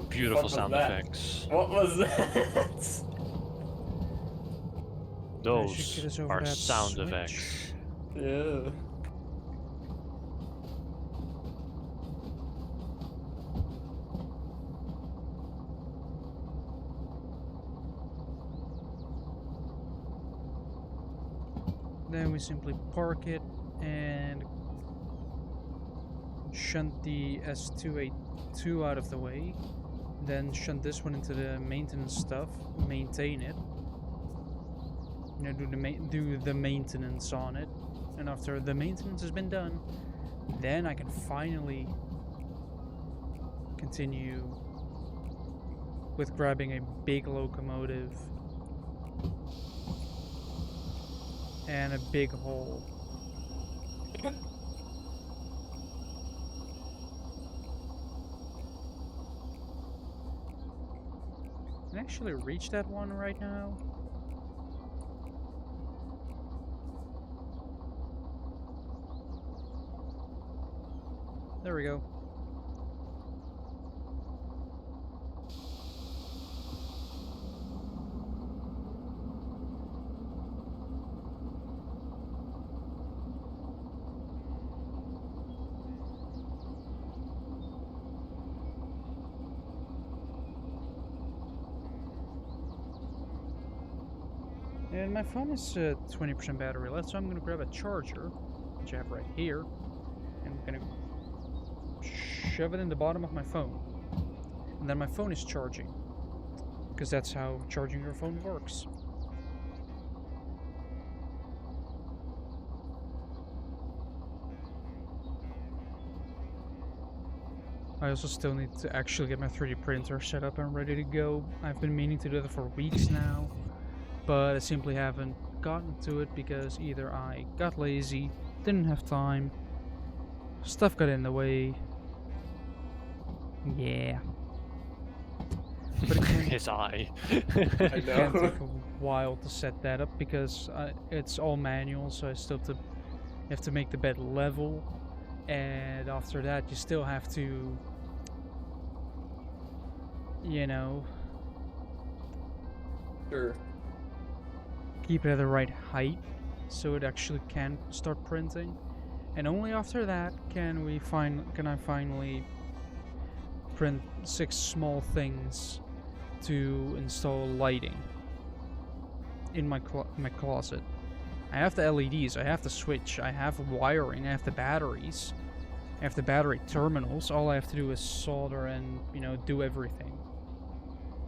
Beautiful What was sound that? effects. What was that? Those get us over are that sound switch. effects. Yeah. Then we simply park it and shunt the S282 out of the way. Then shunt this one into the maintenance stuff, maintain it. You know, do the maintenance on it. And after the maintenance has been done, then I can finally continue with grabbing a big locomotive and a big hole. Can I actually reach that one right now? There we go. And my phone is 20% battery left, so I'm gonna grab a charger, which I have right here, and I'm gonna shove it in the bottom of my phone. And then my phone is charging, because that's how charging your phone works. I also still need to actually get my 3D printer set up and ready to go. I've been meaning to do that for weeks now, but I simply haven't gotten to it because either I got lazy, didn't have time, stuff got in the way. Yeah. But it can, His eye. I it can know. take a while to set that up because it's all manual, so I still have to make the bed level, and after that you still have to, you know, Sure. keep it at the right height so it actually can start printing. And only after that can I finally print 6 small things to install lighting in my closet. I have the LEDs, I have the switch, I have wiring, I have the batteries, I have the battery terminals. All I have to do is solder and, you know, do everything.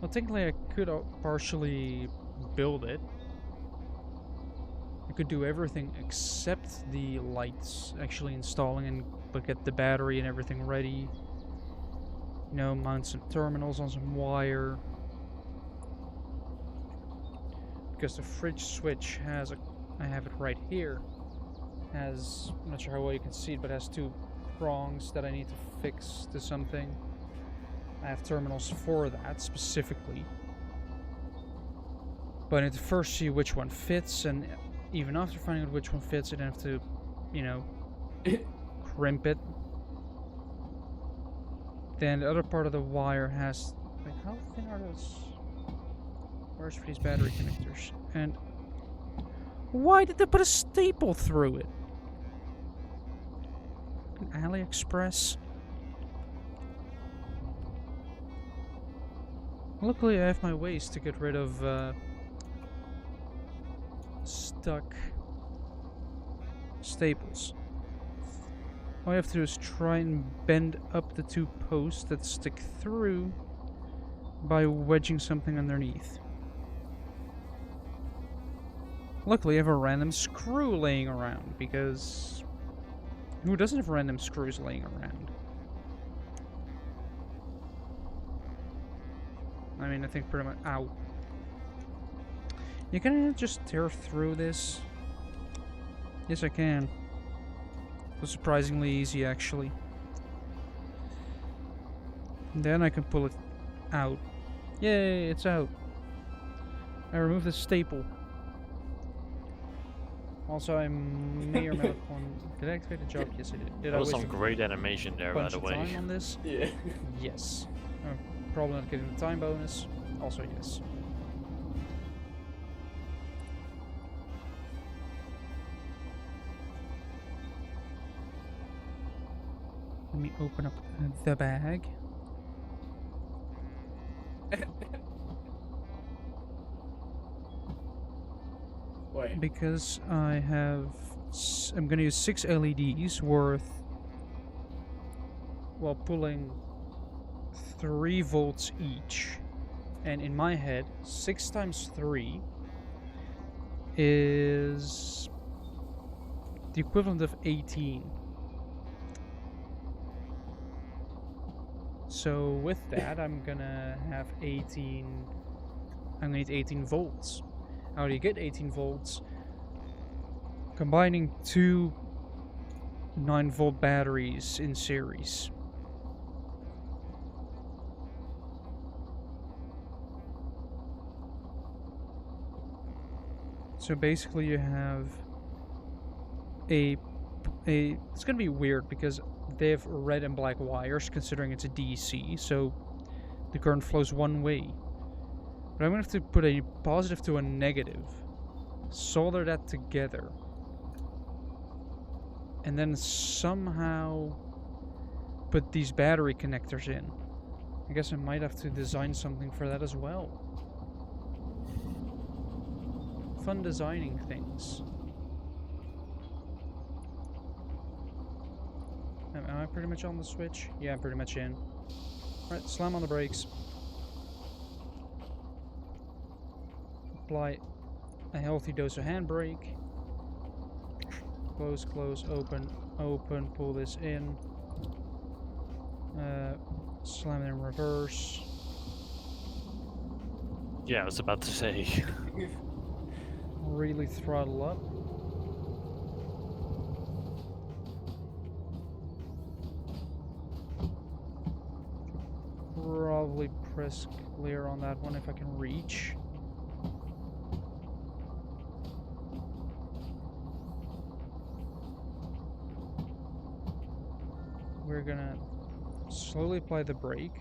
Well, technically I could partially build it. I could do everything except the lights, actually installing and get the battery and everything ready. You know, mount some terminals on some wire. Because the fridge switch has I have it right here. Has, I'm not sure how well you can see it, but it has 2 prongs that I need to fix to something. I have terminals for that specifically. But I need to first see which one fits, and even after finding out which one fits, I then have to, you know, crimp it. Then the other part of the wire has, like, how thin are those wires for these battery connectors? And why did they put a staple through it? An AliExpress? Luckily I have my ways to get rid of stuck staples. All I have to do is try and bend up the 2 posts that stick through by wedging something underneath. Luckily, I have a random screw laying around, because who doesn't have random screws laying around? I mean, I think pretty much. Ow. You can just tear through this. Yes, I can. It was surprisingly easy, actually. And then I can pull it out. Yay, it's out. I removed the staple. Also, I may or may not did I activate the job? Yes, I did. Did That I was waste some great animation there, a by bunch the of way. time on this? Yeah. Yes. Probably not getting the time bonus. Also, yes. Let me open up the bag. Wait. Because I have... I'm gonna use 6 LEDs worth... while pulling 3 volts each. And in my head, 6 times 3 is the equivalent of 18. So with that, I'm gonna have 18... I'm gonna need 18 volts. How do you get 18 volts? Combining 2 9-volt batteries in series. So basically you have it's gonna be weird because they have red and black wires considering it's a DC, so the current flows one way. But I'm gonna have to put a positive to a negative, solder that together, and then somehow put these battery connectors in. I guess I might have to design something for that as well. Fun designing things. Am I pretty much on the switch? Yeah, I'm pretty much in. Alright, slam on the brakes. Apply a healthy dose of handbrake. Close, close, open, open, pull this in. Slam it in reverse. Yeah, I was about to say. Really throttle up. Probably press clear on that one if I can reach. We're gonna slowly apply the brake.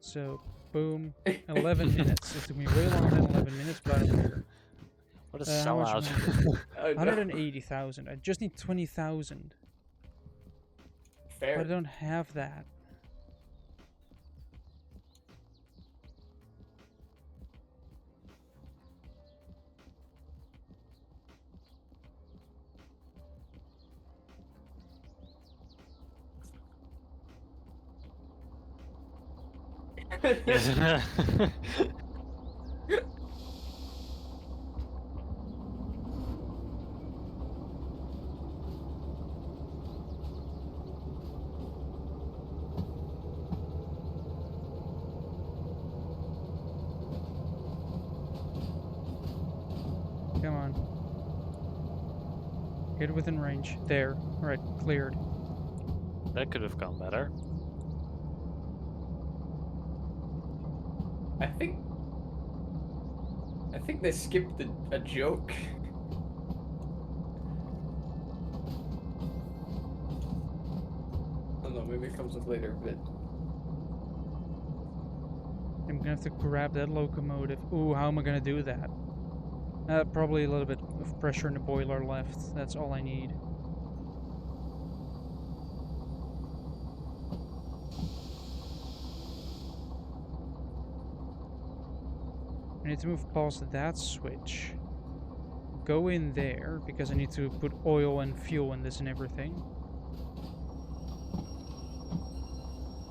So, boom, 11 minutes. It took me way longer than 11 minutes, but I don't care. What a How much sellout. money? Oh, no. 180,000. I just need 20,000. Fair. But I don't have that. Come on. Get within range. There. Alright, cleared. That could have gone better. I think they skipped a joke. I don't know, maybe it comes up later, but I'm gonna have to grab that locomotive. Ooh, how am I gonna do that? Probably a little bit of pressure in the boiler left. That's all I need. I need to move past that switch. Go in there, because I need to put oil and fuel in this and everything.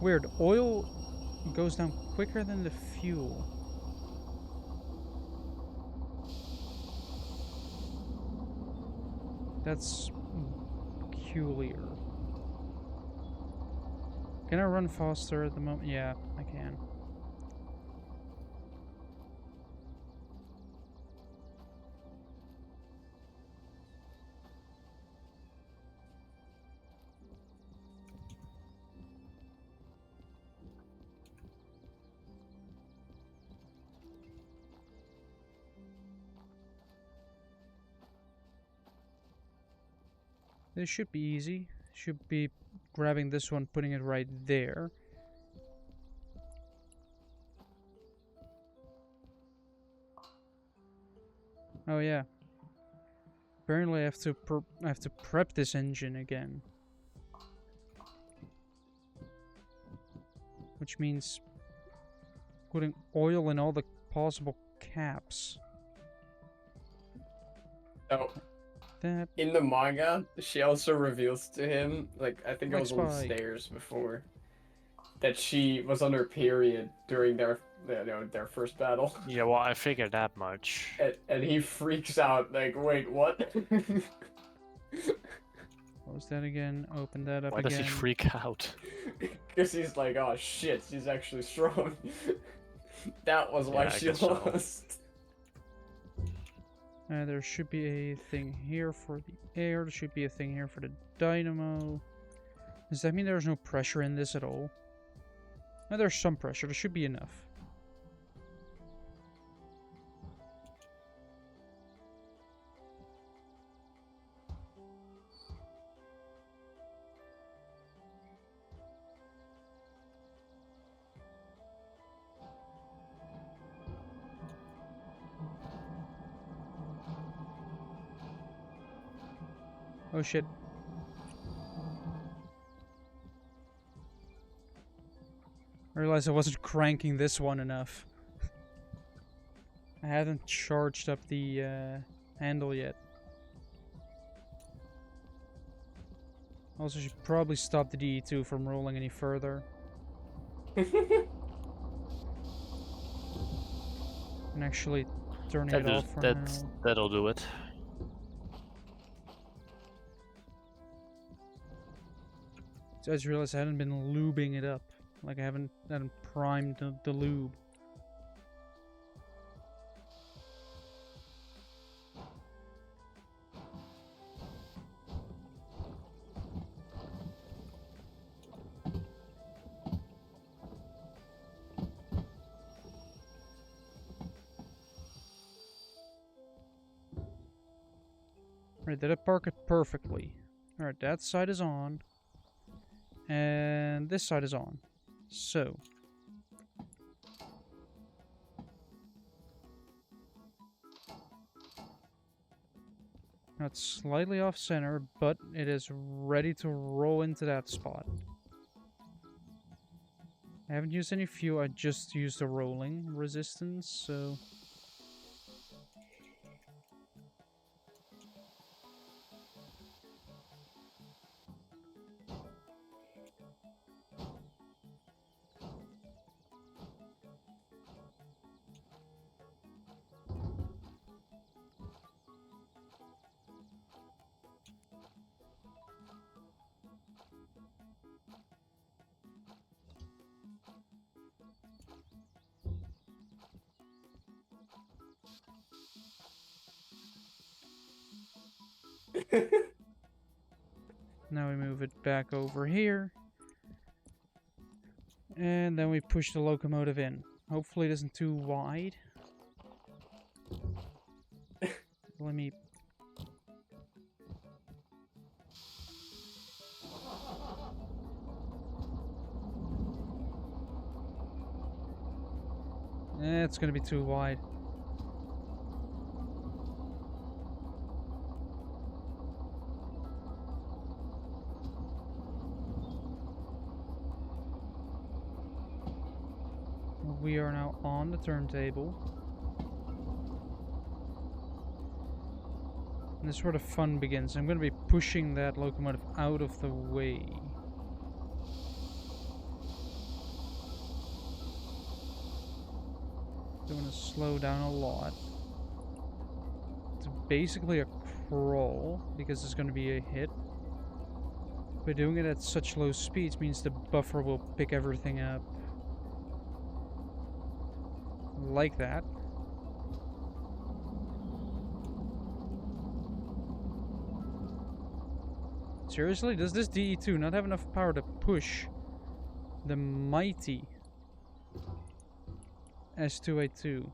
Weird, oil goes down quicker than the fuel. That's peculiar. Can I run faster at the moment? Yeah, I can. This should be easy. Should be grabbing this one, putting it right there. Oh yeah. Apparently I have to prep this engine again. Which means putting oil in all the possible caps. Oh, That in the manga, she also reveals to him, like, I think it Like was on the Spike. stairs before, that she was on her period during their first battle. Yeah, well, I figured that much. And he freaks out, like, wait, what? Close that again, open that up Why again. does he freak out? Because he's like, oh shit, she's actually strong. That was why Yeah, I she guess so. lost. There should be a thing here for the air. There should be a thing here for the dynamo. Does that mean there's no pressure in this at all? No, there's some pressure. There should be enough. Oh shit. I realized I wasn't cranking this one enough. I haven't charged up the handle yet. Also should probably stop the DE2 from rolling any further. And actually turning it off for now. That'll do it. I just realized I hadn't been lubing it up. Like I hadn't primed the lube. Right, did I park it perfectly? Alright, that side is on. And this side is on. So. Now it's slightly off center, but it is ready to roll into that spot. I haven't used any fuel, I just used a rolling resistance, so... Now we move it back over here. And then we push the locomotive in. Hopefully it isn't too wide. Let me... It's gonna be too wide. We are now on the turntable. And this is where the fun begins. I'm going to be pushing that locomotive out of the way. I'm going to slow down a lot. It's basically a crawl because it's going to be a hit. But doing it at such low speeds means the buffer will pick everything up. Like that. Seriously, does this DE2 not have enough power to push the mighty S2A2?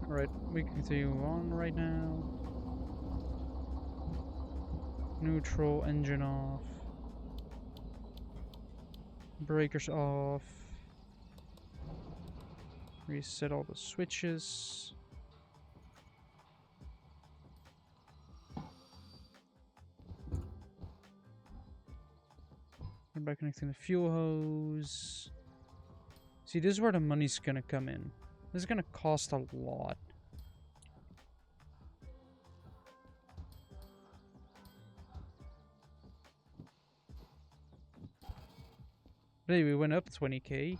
Alright, we can continue on right now. Neutral, engine off. Breakers off. Reset all the switches. By connecting the fuel hose. See, this is where the money's gonna come in. This is gonna cost a lot. Hey, we went up 20k.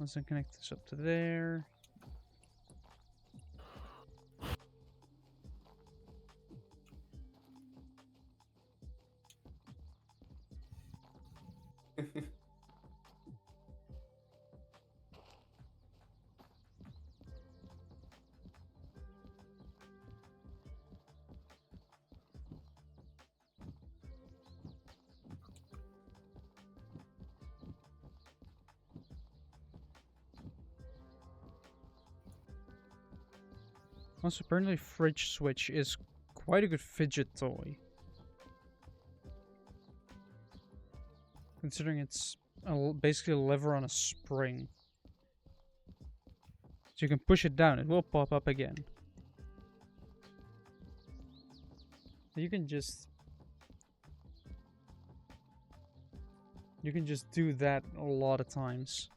Let's connect this up to there. Also, apparently fridge switch is quite a good fidget toy. Considering it's basically a lever on a spring. So you can push it down, it will pop up again. You can just do that a lot of times.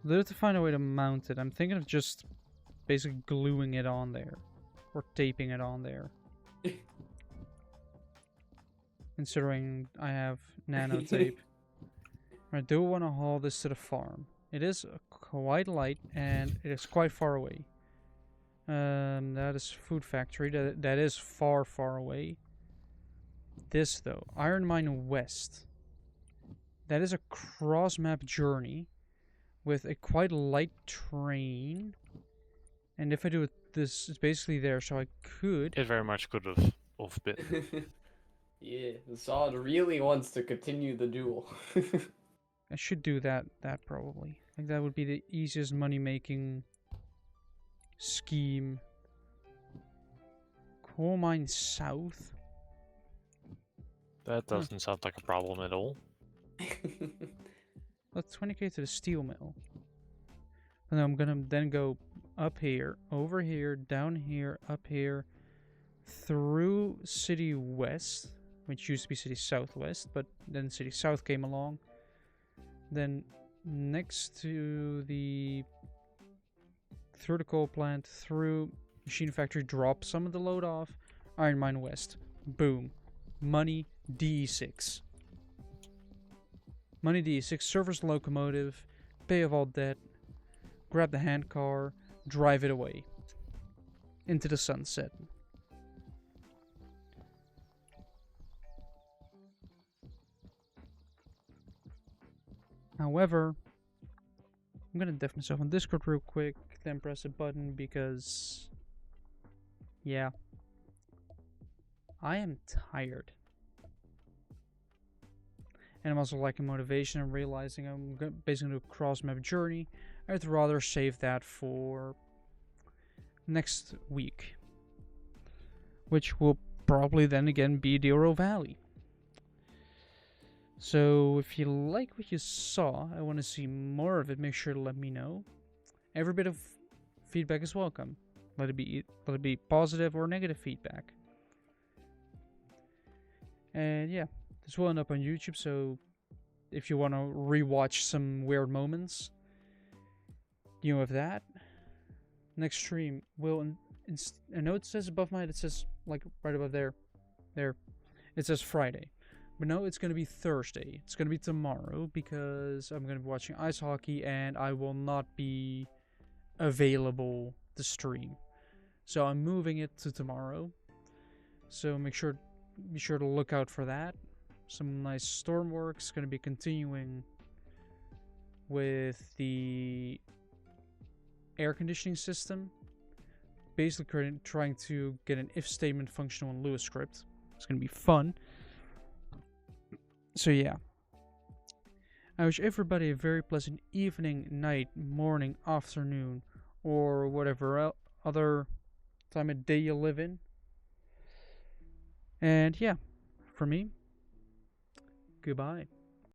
I'll have to find a way to mount it. I'm thinking of just basically gluing it on there. Or taping it on there. Considering I have nano tape. I do want to haul this to the farm. It is quite light and it is quite far away. That is food factory. That is far, far away. This though, Iron Mine West. That is a cross-map journey with a quite light train. And if I do it, this is basically there, so I could. It very much could have been. Yeah, Zod really wants to continue the duel. I should do that probably. I think that would be the easiest money-making scheme. Coal mine south? That doesn't sound like a problem at all. Let's 20k to the steel mill. And I'm gonna then go up here, over here, down here, up here, through City West, which used to be City Southwest, but then City South came along. Then next to through the coal plant, through machine factory, drop some of the load off, Iron Mine West. Boom. Money DE6. Money DE6, service the locomotive, pay off all debt, grab the hand car, drive it away. Into the sunset. However, I'm gonna def myself on Discord real quick, then press a button because, yeah, I am tired. And I'm also lacking motivation and realizing I'm basically going to do a cross-map journey. I'd rather save that for next week, which will probably then again be Derail Valley. So if you like what you saw, I want to see more of it, make sure to let me know. Every bit of feedback is welcome. Let it be positive or negative feedback. And yeah, this will end up on YouTube, so if you want to rewatch some weird moments, you know of that. Next stream will, I know it says above my head, it says like right above there, it says Friday. But no, it's going to be Thursday. It's going to be tomorrow because I'm going to be watching ice hockey and I will not be available to stream. So I'm moving it to tomorrow. So be sure to look out for that. Some nice storm work's going to be continuing with the air conditioning system. Basically trying to get an if statement functional in Lua script. It's going to be fun. So yeah, I wish everybody a very pleasant evening, night, morning, afternoon, or whatever other time of day you live in. And yeah, for me, goodbye.